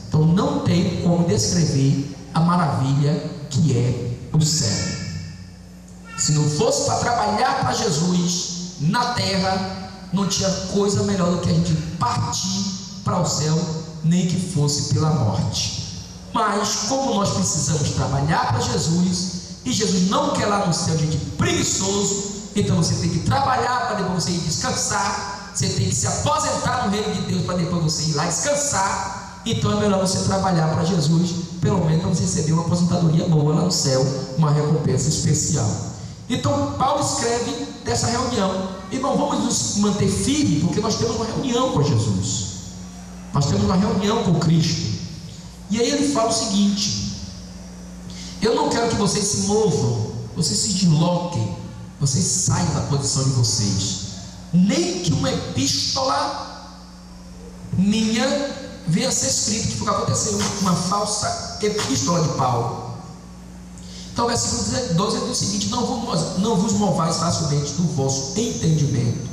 B: Então não tem como descrever a maravilha que é o céu. Se não fosse para trabalhar para Jesus na terra, não tinha coisa melhor do que a gente partir para o céu, nem que fosse pela morte. Mas como nós precisamos trabalhar para Jesus, e Jesus não quer lá no céu gente preguiçoso, então você tem que trabalhar para depois você ir descansar. Você tem que se aposentar no reino de Deus para depois você ir lá descansar. Então é melhor você trabalhar para Jesus, pelo menos para você receber uma aposentadoria boa lá no céu, uma recompensa especial. Então Paulo escreve dessa reunião, e não vamos nos manter firmes, porque nós temos uma reunião com Jesus, nós temos uma reunião com Cristo. E aí ele fala o seguinte: eu não quero que vocês se movam, vocês se desloquem, vocês saiam da posição de vocês, nem que uma epístola minha venha a ser escrita, que foi o que aconteceu, uma falsa epístola de Paulo. Então o versículo 12 diz o seguinte: não vos movais facilmente do vosso entendimento,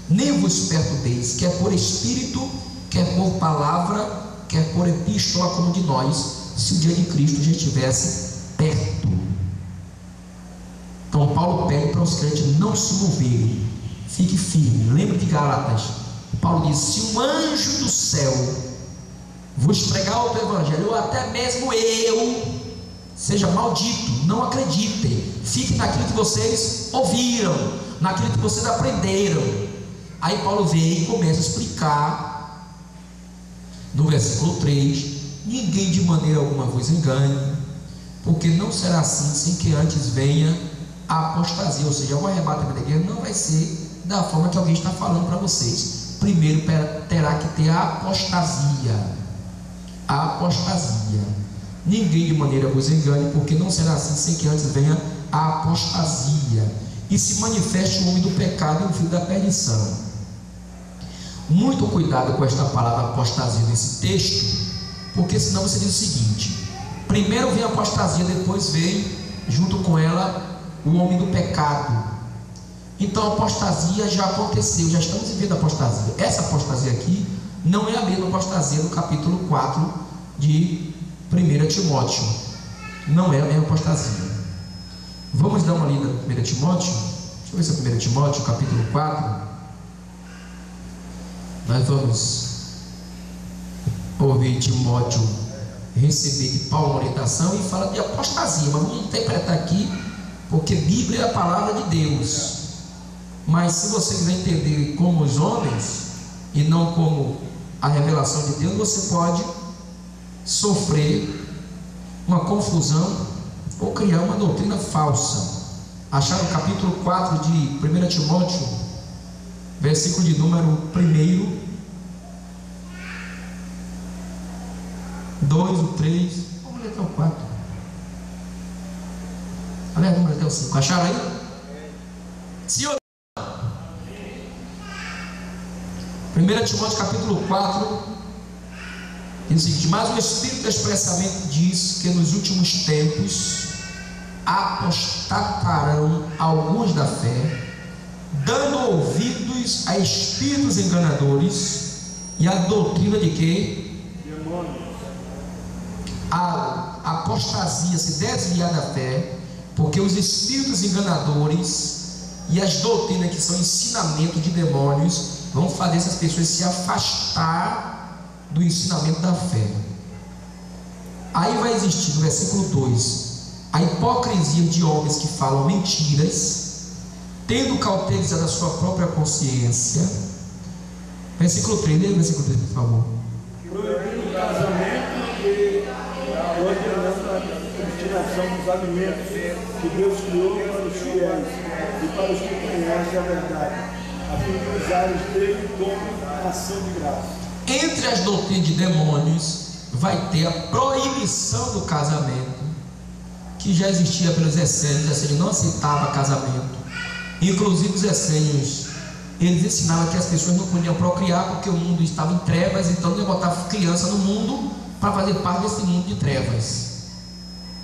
B: nem vos perturbeis, quer por espírito, quer por palavra, quer por epístola como de nós, se o dia de Cristo já estivesse perto. Então Paulo pede para os crentes não se moverem, fique firme. Lembra de Gálatas? Paulo diz: se um anjo do céu vos pregar outro evangelho, ou até mesmo eu, seja maldito, não acreditem, fiquem naquilo que vocês ouviram, naquilo que vocês aprenderam. Aí Paulo vem e começa a explicar no versículo 3: ninguém de maneira alguma vos engane, porque não será assim sem que antes venha a apostasia. Ou seja, o arrebatamento da igreja não vai ser da forma que alguém está falando para vocês. Primeiro terá que ter a apostasia. A apostasia. Ninguém de maneira vos engane, porque não será assim sem que antes venha a apostasia, e se manifeste o homem do pecado e o filho da perdição. muito cuidado com esta palavra apostasia nesse texto, porque senão você diz o seguinte: primeiro vem a apostasia, depois vem junto com ela o homem do pecado. Então a apostasia já aconteceu, já estamos vivendo a apostasia. Essa apostasia aqui não é a mesma apostasia do capítulo 4 de 1 Timóteo. Não é a mesma apostasia. Vamos dar uma lida no 1 Timóteo. Deixa eu ver se é 1 Timóteo, capítulo 4. Nós vamos ouvir Timóteo receber de Paulo uma orientação e fala de apostasia, mas vamos interpretar aqui, porque Bíblia é a palavra de Deus. Mas se você quiser entender como os homens e não como a revelação de Deus, você pode sofrer uma confusão ou criar uma doutrina falsa. Achar no capítulo 4 de 1 Timóteo, versículo de número 1, 2, o 3, vamos ler até o 4. Aliás, vamos ler até o 5. Acharam aí? Sim ou não? 1 Timóteo capítulo 4 diz o seguinte: mas o Espírito expressamente diz que nos últimos tempos apostatarão alguns da fé, dando ouvidos a espíritos enganadores e a doutrina de que? A apostasia, se desviar da fé, porque os espíritos enganadores e as doutrinas que são ensinamento de demônios vão fazer essas pessoas se afastar do ensinamento da fé. Aí vai existir no versículo 2 a hipocrisia de homens que falam mentiras, tendo cauterizado a sua própria consciência. Versículo 3, lê o versículo 3, por favor.
D: Proibindo o casamento e ordenando a destinação dos alimentos que Deus criou para os fiéis e para os que conhecem a verdade, a fim de usarem dele como ação de graça.
B: Entre as doutrinas de demônios vai ter a proibição do casamento, que já existia pelos essênios. Os essênios não aceitavam casamento. Inclusive os essênios, eles ensinavam que as pessoas não podiam procriar porque o mundo estava em trevas, então não ia botar criança no mundo para fazer parte desse mundo de trevas.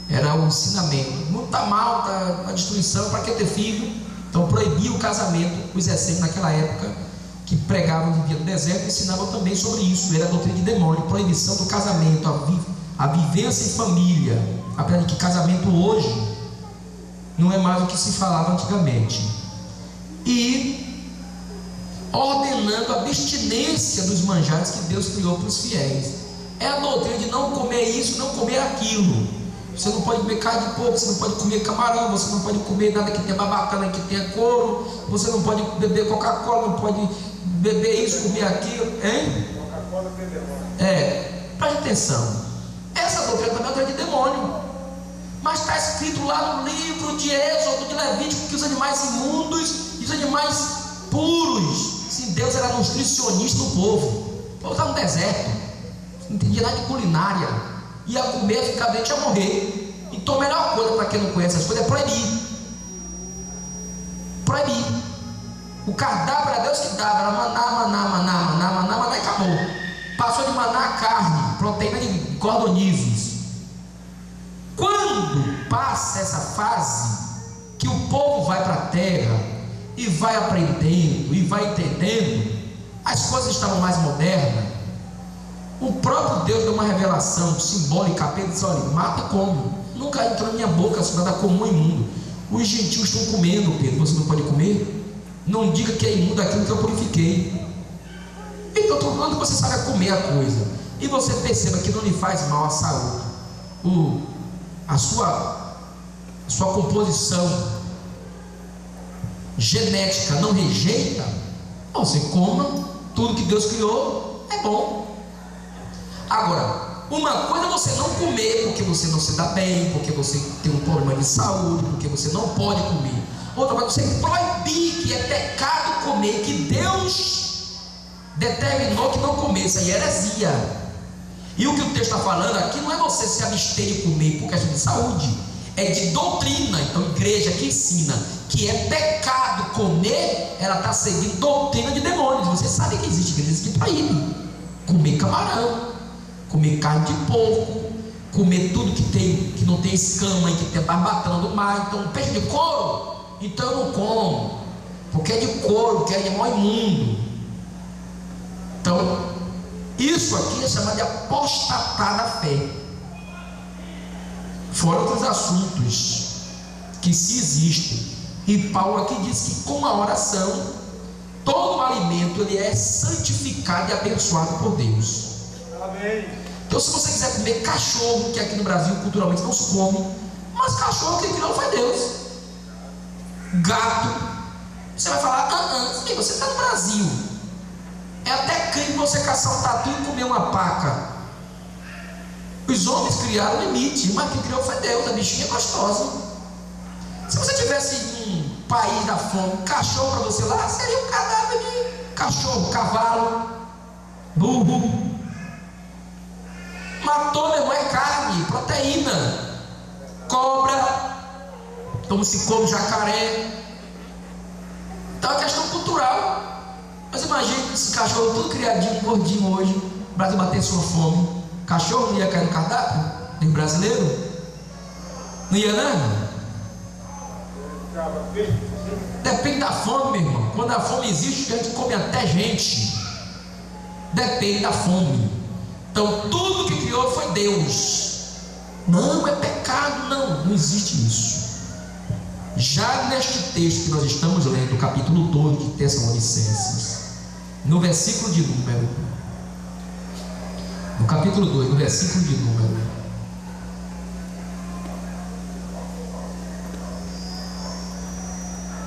B: Era o ensinamento. O mundo está mal, está a destruição, para que ter filho? Então proibia o casamento. Os essênios naquela época, que pregavam, viviam no deserto, ensinavam também sobre isso. Era a doutrina de demônio, proibição do casamento, a vivência em família. Apesar de que casamento hoje não é mais o que se falava antigamente. E ordenando a abstinência dos manjares que Deus criou para os fiéis. É a doutrina de não comer isso, não comer aquilo. Você não pode comer carne de porco, você não pode comer camarão, você não pode comer nada que tenha babacana, que tenha couro, você não pode beber Coca-Cola, não pode beber isso, comer aquilo, hein? Coca-Cola tem demônio. Preste atenção. Essa doutrina também é doutrina de demônio. Mas está escrito lá no livro de Êxodo, de Levítico, que os animais imundos e os animais puros, se Deus era nutricionista do povo. O povo estava no deserto, não entendia nada de culinária, ia comer, ficar doente, ia morrer. Então a melhor coisa para quem não conhece as coisas é proibir. Proibir. O cardápio era Deus que dava, era maná e acabou. Passou de maná a carne, proteína de cordonizes. Quando passa essa fase que o povo vai para a terra e vai aprendendo e vai entendendo, as coisas estavam mais modernas. O próprio Deus deu uma revelação simbólica, apenas disse: olha, mata e come. Nunca entrou na minha boca isso nada comum e imundo. Os gentios estão comendo, Pedro, você não pode comer? Não diga que é imundo aquilo que eu purifiquei. Então estou falando que você saiba comer a coisa e você perceba que não lhe faz mal à saúde. A sua composição genética não rejeita, você coma tudo que Deus criou, é bom. Agora, uma coisa é você não comer porque você não se dá bem, porque você tem um problema de saúde, porque você não pode comer. Outra coisa é você proibir, que é pecado comer, que Deus determinou que não comer. Isso aí é heresia. E o que o texto está falando aqui não é você se abster de comer por questão de saúde, é de doutrina. Então, igreja igreja que ensina que é pecado comer, ela está seguindo doutrina de demônios. Você sabe que existe igrejas que proíbem comer camarão, comer carne de porco, comer tudo que não tem escama e que tem barbatana do mar. Então, peixe de couro, então eu não como, porque é de couro, que é animal imundo. Então, isso aqui é chamado de apostatar da fé. Fora outros assuntos que se existem. E Paulo aqui diz que com a oração, todo alimento ele é santificado e abençoado por Deus.
D: Amém.
B: Então, se você quiser comer cachorro, que aqui no Brasil culturalmente não se come, mas cachorro que criou foi Deus. Gato, você vai falar, sim, você está no Brasil, é até crime você caçar um tatu e comer uma paca. Os homens criaram o limite, mas quem criou foi Deus. A bichinha é gostosa. Se você tivesse em um país da fome, cachorro para você lá, seria um cadáver de cachorro, cavalo, burro. Matou, meu irmão, é carne, proteína, cobra, como se come jacaré. Então é questão cultural. Mas imagine esse cachorro todo criadinho, gordinho hoje, o Brasil bater sua fome. Cachorro não ia cair no cardápio do brasileiro? Não ia não? Depende da fome, meu irmão. Quando a fome existe, a gente come até gente. Depende da fome. Então tudo que criou foi Deus. Não é pecado, não existe isso. Já neste texto que nós estamos lendo, o capítulo 2 de Tessalonicenses, no versículo de número, no capítulo 2, no versículo de número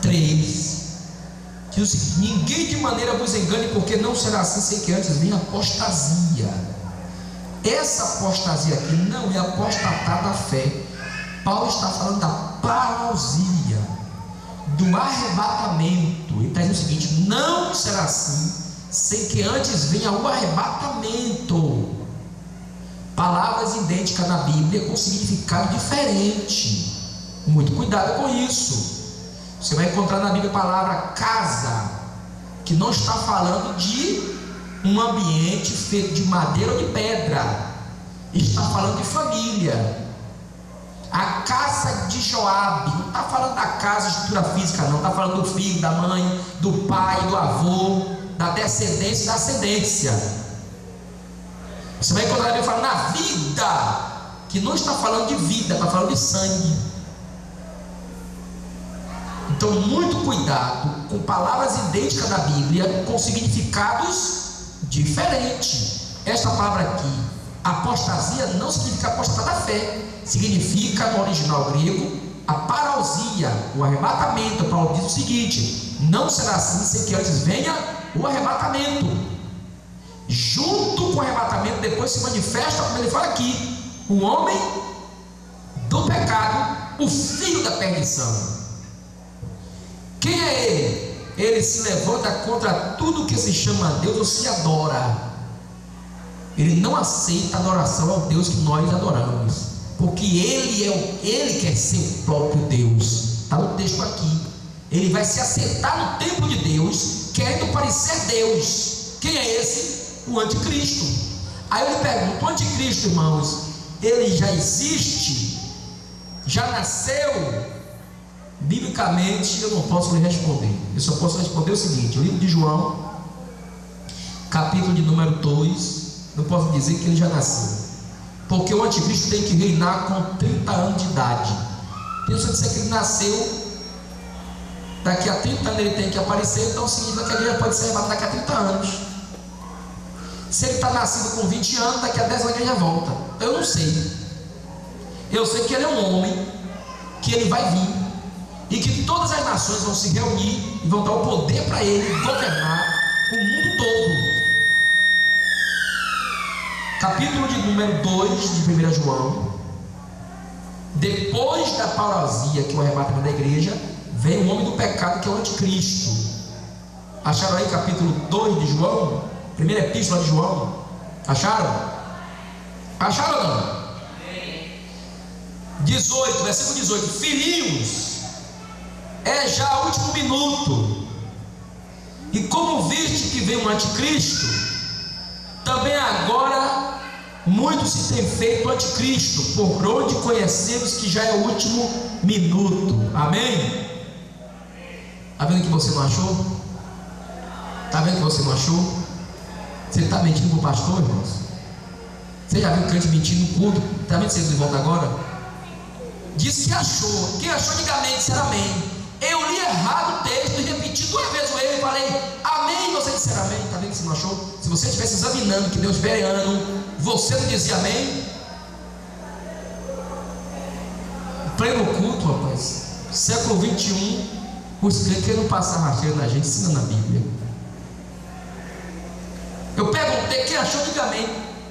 B: 3, diz o seguinte: ninguém de maneira vos engane, porque não será assim sem que antes venha apostasia. Essa apostasia aqui não é apostatar da fé. Paulo está falando da parousia, do arrebatamento. Ele está dizendo o seguinte: não será assim sem que antes venha o arrebatamento. Palavras idênticas na Bíblia com significado diferente. Muito cuidado com isso. Você vai encontrar na Bíblia a palavra casa, que não está falando de um ambiente feito de madeira ou de pedra. Está falando de família. A casa de Joabe não está falando da casa de estrutura física, não. Está falando do filho, da mãe, do pai, do avô, da descendência e da ascendência. Você vai encontrar ele falando na vida, que não está falando de vida, está falando de sangue. Então, muito cuidado com palavras idênticas da Bíblia com significados diferentes. Esta palavra aqui, apostasia, não significa apostatar da fé. Significa, no original grego, a parousia, o arrebatamento. Paulo diz o seguinte: não será assim sem que antes venha o arrebatamento. Junto com o arrebatamento, depois se manifesta, como ele fala aqui, o homem do pecado, o filho da perdição. Quem é ele? Ele se levanta contra tudo que se chama Deus ou se adora. Ele não aceita a adoração ao Deus que nós adoramos, porque ele quer ser o próprio Deus. Está no texto aqui. Ele vai se assentar no templo de Deus, querendo parecer Deus. Quem é esse? O anticristo. Aí eu lhe pergunto: o anticristo, irmãos, ele já existe? Já nasceu? Biblicamente eu não posso lhe responder. Eu só posso responder o seguinte: o livro de João, capítulo de número 2, não posso dizer que ele já nasceu, porque o anticristo tem que reinar com 30 anos de idade. Então, se eu disser que ele nasceu, daqui a 30 anos ele tem que aparecer, então significa que ele já pode ser arrebatado daqui a 30 anos. Se ele está nascido com 20 anos, daqui a 10 anos ele já volta. Eu não sei. Eu sei que ele é um homem, que ele vai vir, e que todas as nações vão se reunir e vão dar o poder para ele governar o mundo todo. Capítulo de número 2 de 1 João. Depois da parousia, que é o arrebatamento da igreja, vem o homem do pecado, que é o anticristo. Acharam aí capítulo 2 de João? Primeira epístola de João. Acharam? Acharam ou não? 18, versículo 18: filhinhos, é já o último minuto. E como viste que vem um anticristo, também agora muito se tem feito anticristo, por onde conhecemos que já é o último minuto. Amém? Está vendo que você não achou? Está vendo que você não achou? Você está mentindo para o pastor, irmãos? Você já viu crente mentindo no culto? Está vendo que vocês voltam agora? Disse que achou. Quem achou, diga amém, disser amém. Eu li errado o texto e repeti 2 vezes o erro e falei amém, e você disser amém. Está vendo que você não achou? Se você estivesse examinando que Deus vereando, você não dizia amém? Pleno culto, rapaz. Século 21, os crentes querendo passar rasteiro na gente, ensinando a Bíblia. Eu perguntei, quem achou, diga amém.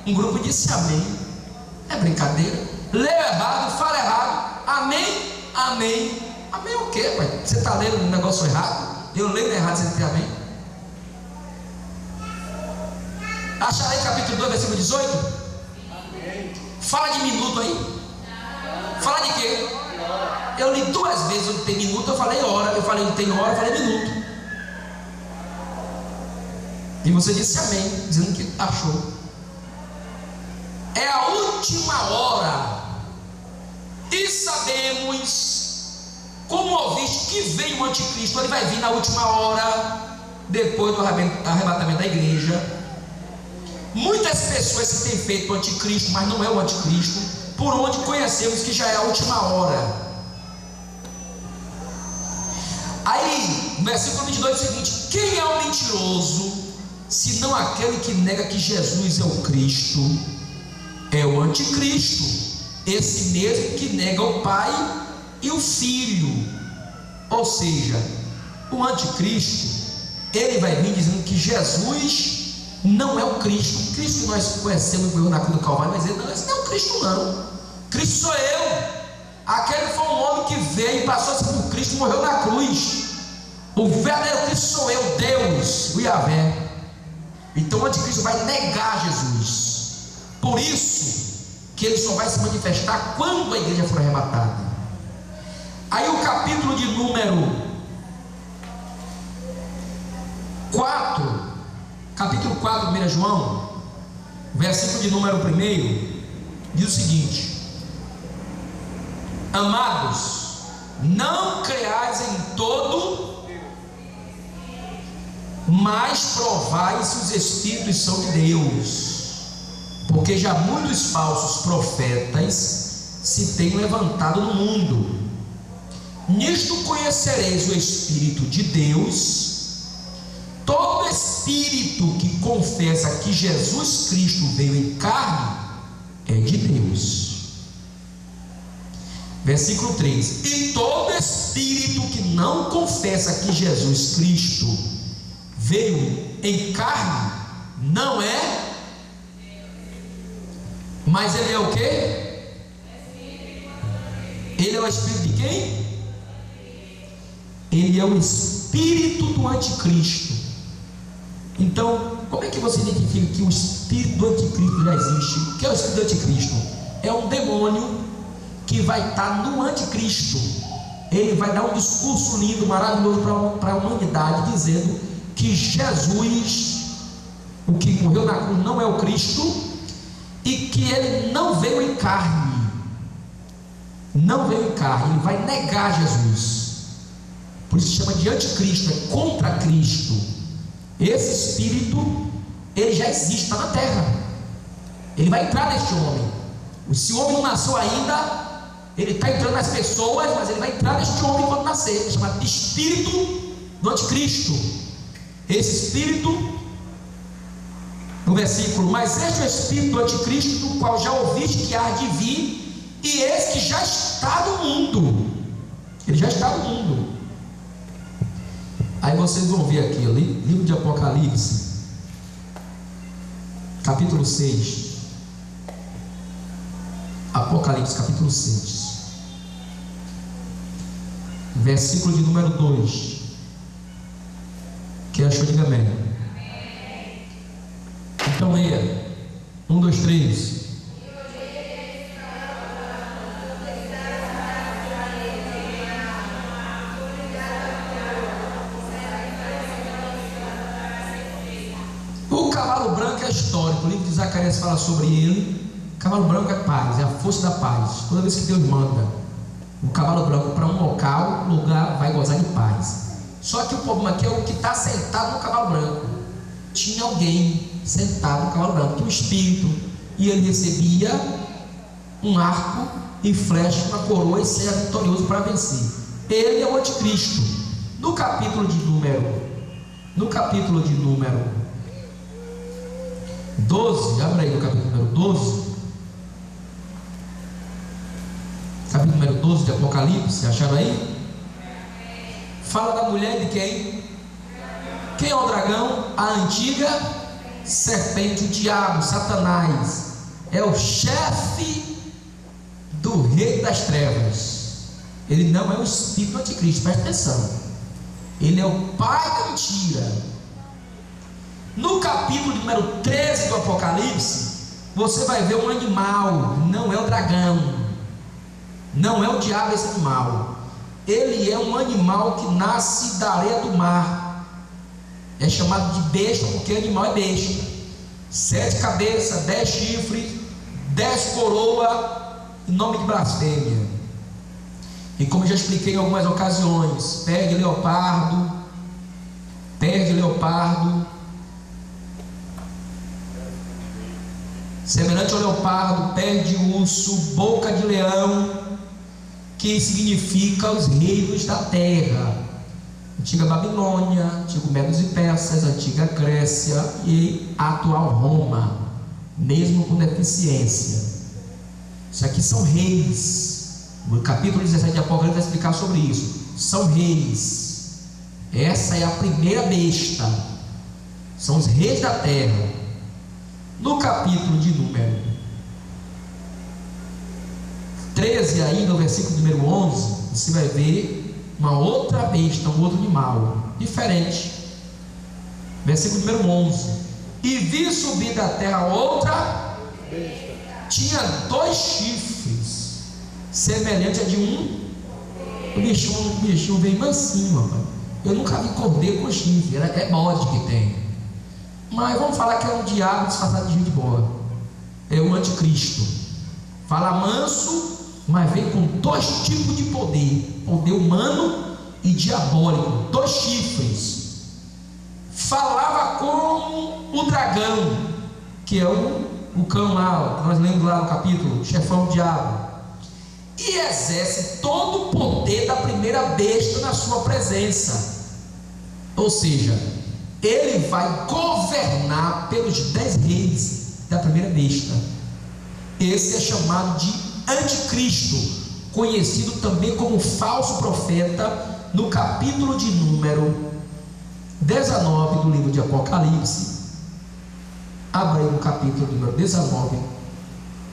B: Um grupo disse amém. É brincadeira. Leu errado, fala errado. Amém, amém. Amém o quê, pai? Você está lendo um negócio errado? Eu leio errado, você tem amém? Acharei capítulo 2, versículo 18? Amém. Fala de minuto aí. Fala de quê? Eu li 2 vezes onde tem minuto, eu falei hora. Eu falei onde tem hora, eu falei minuto. E você disse amém, dizendo que achou. É a última hora. E sabemos, como ouviste, que vem o anticristo. Ele vai vir na última hora, depois do arrebatamento da igreja. Muitas pessoas se têm feito o anticristo, mas não é o anticristo, por onde conhecemos que já é a última hora. Aí, no versículo 22 é o seguinte: quem é o mentiroso, senão aquele que nega que Jesus é o Cristo? É o anticristo, esse mesmo que nega o Pai e o Filho. Ou seja, o anticristo, ele vai vir dizendo que Jesus não é o Cristo. O Cristo que nós conhecemos na cruz do Calvário vai dizer: não, esse não é o Cristo não. Cristo sou eu. Aquele foi um homem que veio e passou-se por Cristo e morreu na cruz. O verdadeiro Cristo sou eu, Deus, o Yahvé. Então o anticristo vai negar Jesus. Por isso que ele só vai se manifestar quando a igreja for arrebatada. Aí o capítulo de número 4, capítulo 4, 1 João, versículo de número 1, diz o seguinte: amados, não creais em todo, mas provai se os espíritos são de Deus, porque já muitos falsos profetas se têm levantado no mundo. Nisto conhecereis o Espírito de Deus. Todo espírito que confessa que Jesus Cristo veio em carne é de Deus. Versículo 3: e todo espírito que não confessa que Jesus Cristo veio em carne não é. Mas ele é o quê? Ele é o espírito de quem? Ele é o espírito do anticristo. Então, como é que você identifica que o espírito do anticristo já existe? O que é o espírito do anticristo? É um demônio que vai estar no anticristo. Ele vai dar um discurso lindo, maravilhoso para a humanidade, dizendo que Jesus, o que morreu na cruz, não é o Cristo, e que ele não veio em carne. Não veio em carne. Ele vai negar Jesus. Por isso se chama de anticristo, é contra Cristo. Esse espírito, ele já existe, está na terra. Ele vai entrar neste homem. Se o homem não nasceu ainda, ele está entrando nas pessoas, mas ele vai entrar neste homem quando nascer. É chamado de espírito do anticristo. Esse espírito, no versículo: mas este é o espírito do anticristo, do qual já ouviste que há de vir, e esse que já está no mundo. Ele já está no mundo. Aí vocês vão ver aqui, livro de Apocalipse, capítulo 6. Apocalipse, capítulo 6, versículo de número 2. Quem achou, diga amém. Então leia. 1, 2, 3. cavalo branco é histórico. O livro de Zacarias fala sobre ele. O cavalo branco é paz, é a força da paz. Toda vez que Deus manda um cavalo branco para um local, o lugar vai gozar de paz. Só que o problema aqui é o que está sentado no cavalo branco. Tinha alguém sentado no cavalo branco, tinha um espírito, e ele recebia um arco e flecha, uma coroa, e seja vitorioso para vencer. Ele é o anticristo. No capítulo de número 12, abre aí no capítulo número 12, capítulo número 12 de Apocalipse, acharam aí? Fala da mulher de quem? Quem é o dragão? A antiga serpente, o diabo, Satanás. É o chefe do rei das trevas. Ele não é o espírito anticristo, presta atenção. Ele é o pai da mentira. No capítulo número 13 do Apocalipse, você vai ver um animal. Não é o dragão, não é o diabo esse animal. Ele é um animal que nasce da areia do mar. É chamado de besta porque o animal é besta. 7 cabeças, 10 chifres, 10 coroas, em nome de blasfêmia. E como eu já expliquei em algumas ocasiões, perde leopardo, semelhante ao leopardo, perde urso, boca de leão, que significa os reinos da terra. Antiga Babilônia, antigo Medos e Persas, antiga Grécia e atual Roma, mesmo com deficiência. Isso aqui são reis. No capítulo 17 de Apocalipse vai explicar sobre isso. São reis. Essa é a primeira besta. São os reis da terra. No capítulo de número 13, aí no versículo número 11, você vai ver uma outra besta, um outro animal diferente. Versículo número 11: e vi subir da terra outra besta. Tinha 2 chifres, semelhante a de o bichinho veio mansinho, rapaz. Eu nunca vi cordeiro com chifre, é bode que tem. Mas vamos falar que é um diabo disfarçado de gente boa. É o anticristo. Fala manso, mas vem com 2 tipos de poder: poder humano e diabólico. 2 chifres. Falava como o dragão, que é o cão lá, que nós lemos lá no capítulo, o chefão do diabo, e exerce todo o poder da primeira besta na sua presença. Ou seja, ele vai governar pelos 10 reis da primeira besta. Esse é chamado de anticristo, conhecido também como falso profeta, no capítulo de número 19 do livro de Apocalipse. Abra aí no capítulo número 19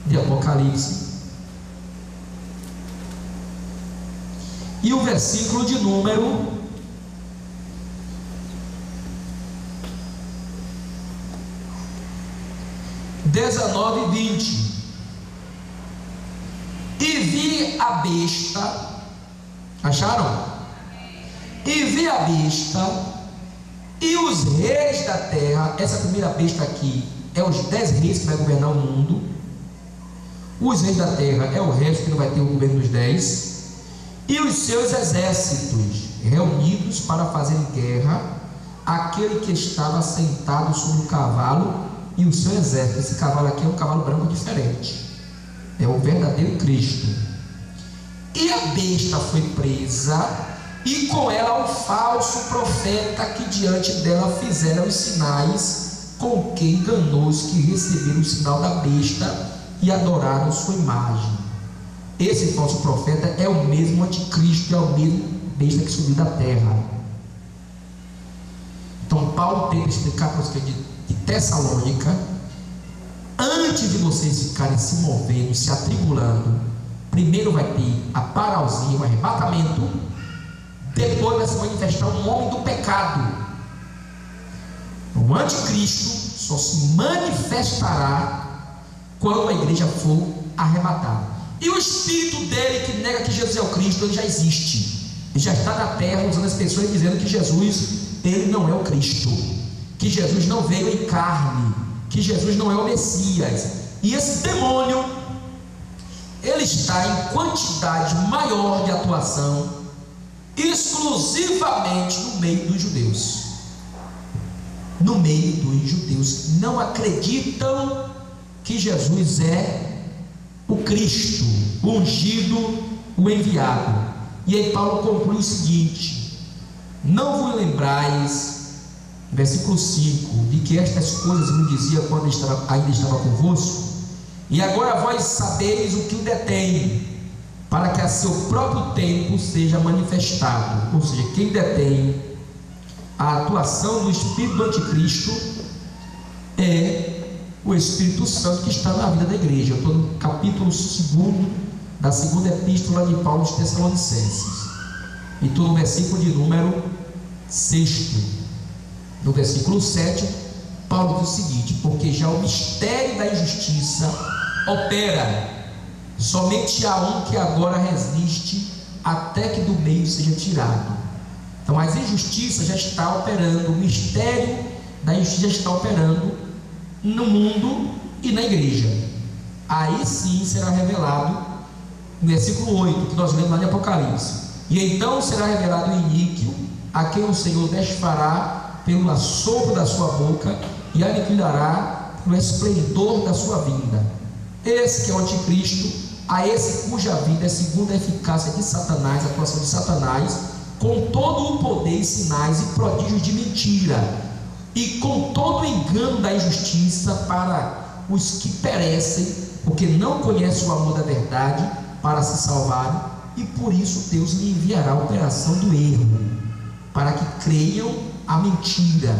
B: de Apocalipse, e o versículo de número 19 e 20. E vi a besta, acharam? E vi a besta e os reis da terra. Essa primeira besta aqui é os 10 reis que vai governar o mundo. Os reis da terra é o resto que não vai ter o governo dos 10. E os seus exércitos reunidos para fazer guerra àquele que estava sentado sobre o cavalo e o seu exército. Esse cavalo aqui é um cavalo branco diferente, é o verdadeiro Cristo. E a besta foi presa, e com ela o falso profeta que diante dela fizeram os sinais, com que enganou os que receberam o sinal da besta e adoraram sua imagem. Esse falso profeta é o mesmo anticristo, é o mesmo besta que subiu da terra. Então Paulo tenta explicar para os que de Tessalônica: antes de vocês ficarem se movendo, se atribulando, primeiro vai ter a parausia, o arrebatamento, depois vai se manifestar um homem do pecado. O anticristo só se manifestará quando a igreja for arrebatada. E o espírito dele que nega que Jesus é o Cristo, ele já existe, ele já está na terra usando as pessoas dizendo que Jesus, ele não é o Cristo, que Jesus não veio em carne, que Jesus não é o Messias. E esse demônio, ele está em quantidade maior de atuação exclusivamente no meio dos judeus. No meio dos judeus não acreditam que Jesus é o Cristo, o ungido, o enviado. E aí Paulo conclui o seguinte: não vos lembrais, versículo 5, de que estas coisas me dizia quando ainda estava convosco, e agora vós sabeis o que o detém, para que a seu próprio tempo seja manifestado. Ou seja, quem detém a atuação do espírito do anticristo é o Espírito Santo que está na vida da igreja. Eu estou no capítulo 2 da segunda epístola de Paulo aos Tessalonicenses, e estou no versículo de número 6. No versículo 7, Paulo diz o seguinte: porque já o mistério da injustiça opera, somente há um que agora resiste até que do meio seja tirado. Então as injustiças já está operando, o mistério da injustiça já está operando no mundo e na igreja. Aí sim será revelado, no versículo 8, que nós lemos lá em Apocalipse: e então será revelado o iníquo, a quem o Senhor desfará pelo assopro da sua boca e aniquilará no esplendor da sua vinda. Esse que é o anticristo, a esse cuja vida é segundo a eficácia de Satanás, a atuação de Satanás, com todo o poder e sinais e prodígios de mentira, e com todo o engano da injustiça para os que perecem, porque não conhecem o amor da verdade, para se salvarem. E por isso Deus lhe enviará a operação do erro, para que creiam a mentira,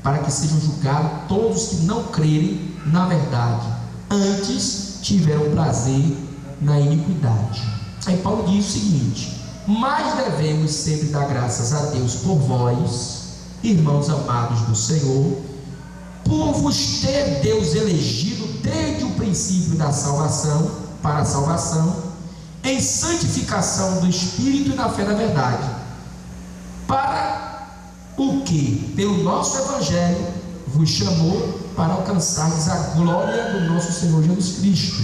B: para que sejam julgados todos que não crerem na verdade, antes tiveram prazer na iniquidade. Aí Paulo diz o seguinte: mas devemos sempre dar graças a Deus por vós, irmãos amados do Senhor, por vos ter Deus elegido desde o princípio da salvação, para a salvação, em santificação do Espírito e na fé da verdade, para o que, pelo nosso Evangelho, vos chamou para alcançardes a glória do nosso Senhor Jesus Cristo.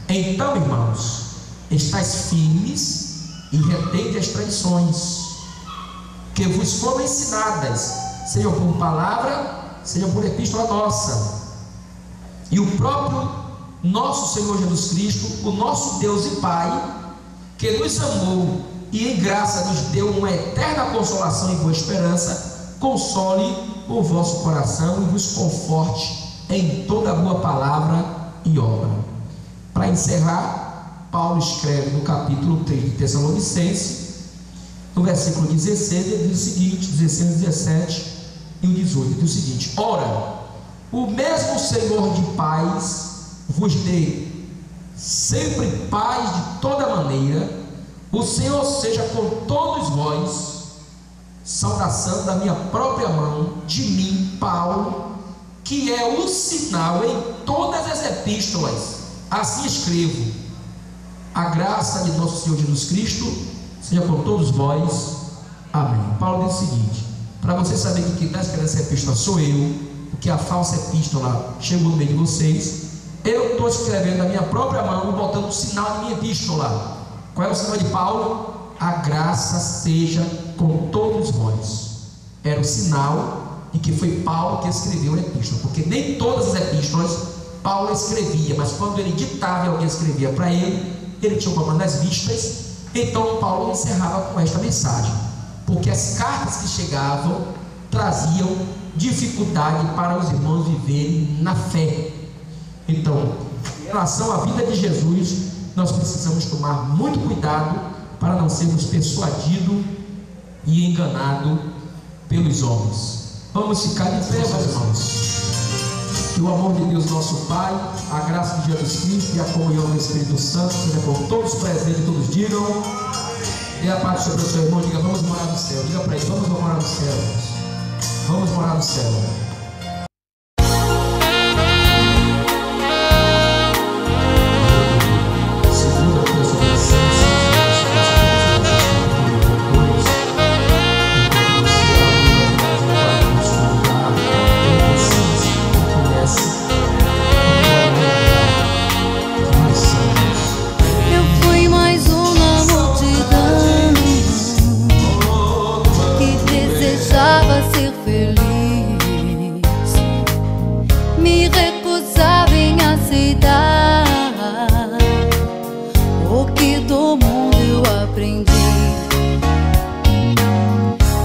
B: Então, irmãos, estais firmes e retende as tradições que vos foram ensinadas, sejam por palavra, sejam por epístola nossa. E o próprio nosso Senhor Jesus Cristo, o nosso Deus e Pai, que nos amou e em graça nos deu uma eterna consolação e boa esperança, console o vosso coração e vos conforte em toda boa palavra e obra. Para encerrar, Paulo escreve no capítulo 3 de Tessalonicenses, no versículo 16, ele diz o seguinte, 16, 17 e o 18, diz o seguinte: ora, o mesmo Senhor de paz vos dê sempre paz de toda maneira, o Senhor seja com todos vós. Saudação da minha própria mão, de mim, Paulo, que é o sinal em todas as epístolas. Assim escrevo: a graça de nosso Senhor Jesus Cristo seja com todos vós. Amém. Paulo diz o seguinte: para você saber que quem está escrevendo essa epístola sou eu, porque a falsa epístola chegou no meio de vocês, eu estou escrevendo da minha própria mão, botando o sinal da minha epístola. Qual é o sinal de Paulo? A graça seja com todos vós. Era o sinal de que foi Paulo que escreveu a epístola, porque nem todas as epístolas Paulo escrevia, mas quando ele ditava e alguém escrevia para ele, ele tinha o comando das vistas. Então Paulo encerrava com esta mensagem, porque as cartas que chegavam traziam dificuldade para os irmãos viverem na fé. Então, em relação à vida de Jesus, nós precisamos tomar muito cuidado para não sermos persuadidos e enganados pelos homens. Vamos ficar de pé, meus irmãos. Que o amor de Deus nosso Pai, a graça de Jesus Cristo e a comunhão do Espírito Santo seja com todos presentes, todos digam. Dê a paz sobre o seu irmão, diga: vamos morar no céu. Diga para ele: vamos morar no céu. Vamos morar no céu.
A: feliz. Me recusava em aceitar o que do mundo eu aprendi.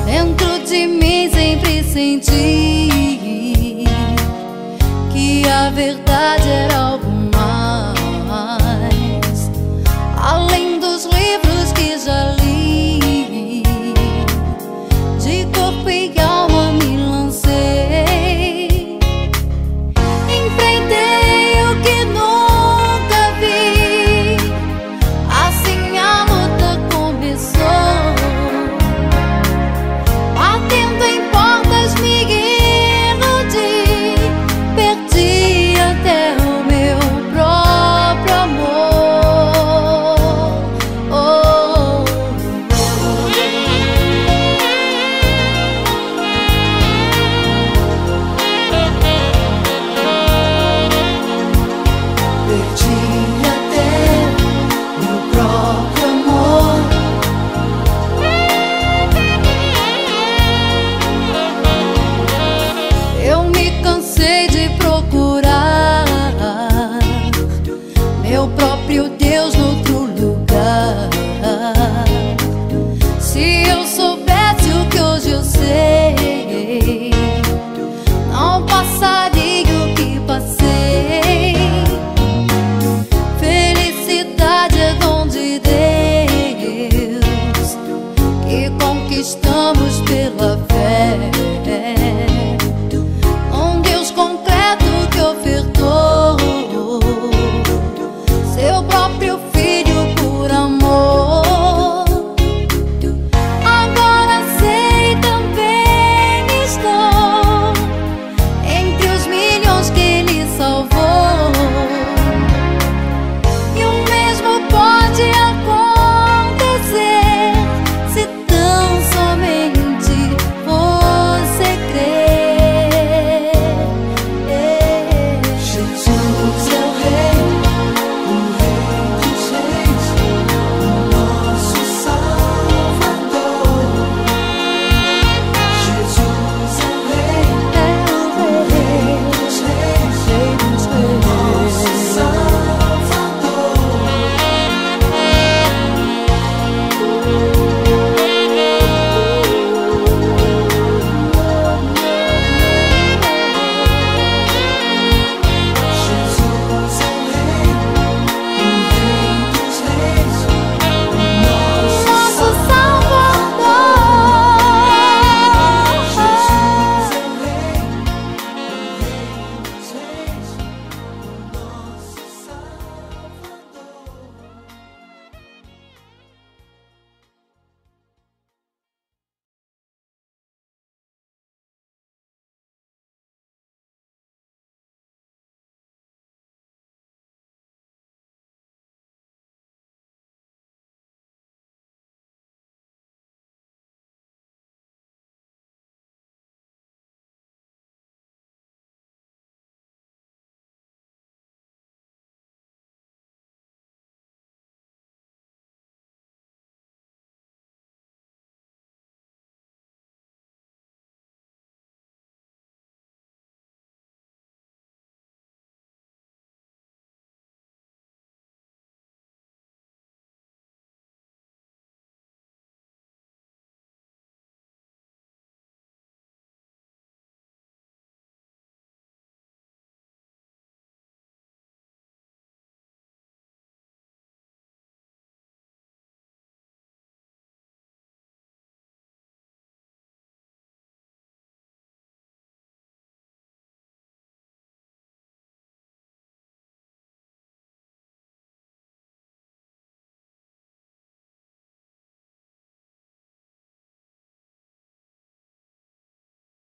A: Dentro de mim sempre senti que a verdade era algo mais, além dos livros que já li. De corpo e alma me lancei, enfrentei o que nunca vi. Assim a luta começou, batendo em portas me iludi, perdi até o meu próprio amor. Perdi até meu próprio amor. Eu me cansei de procurar meu próprio Deus noutro lugar. Se eu soubesse o que hoje eu sei, não passaria o que passei. Felicidade é dom de Deus que conquistamos pela fé.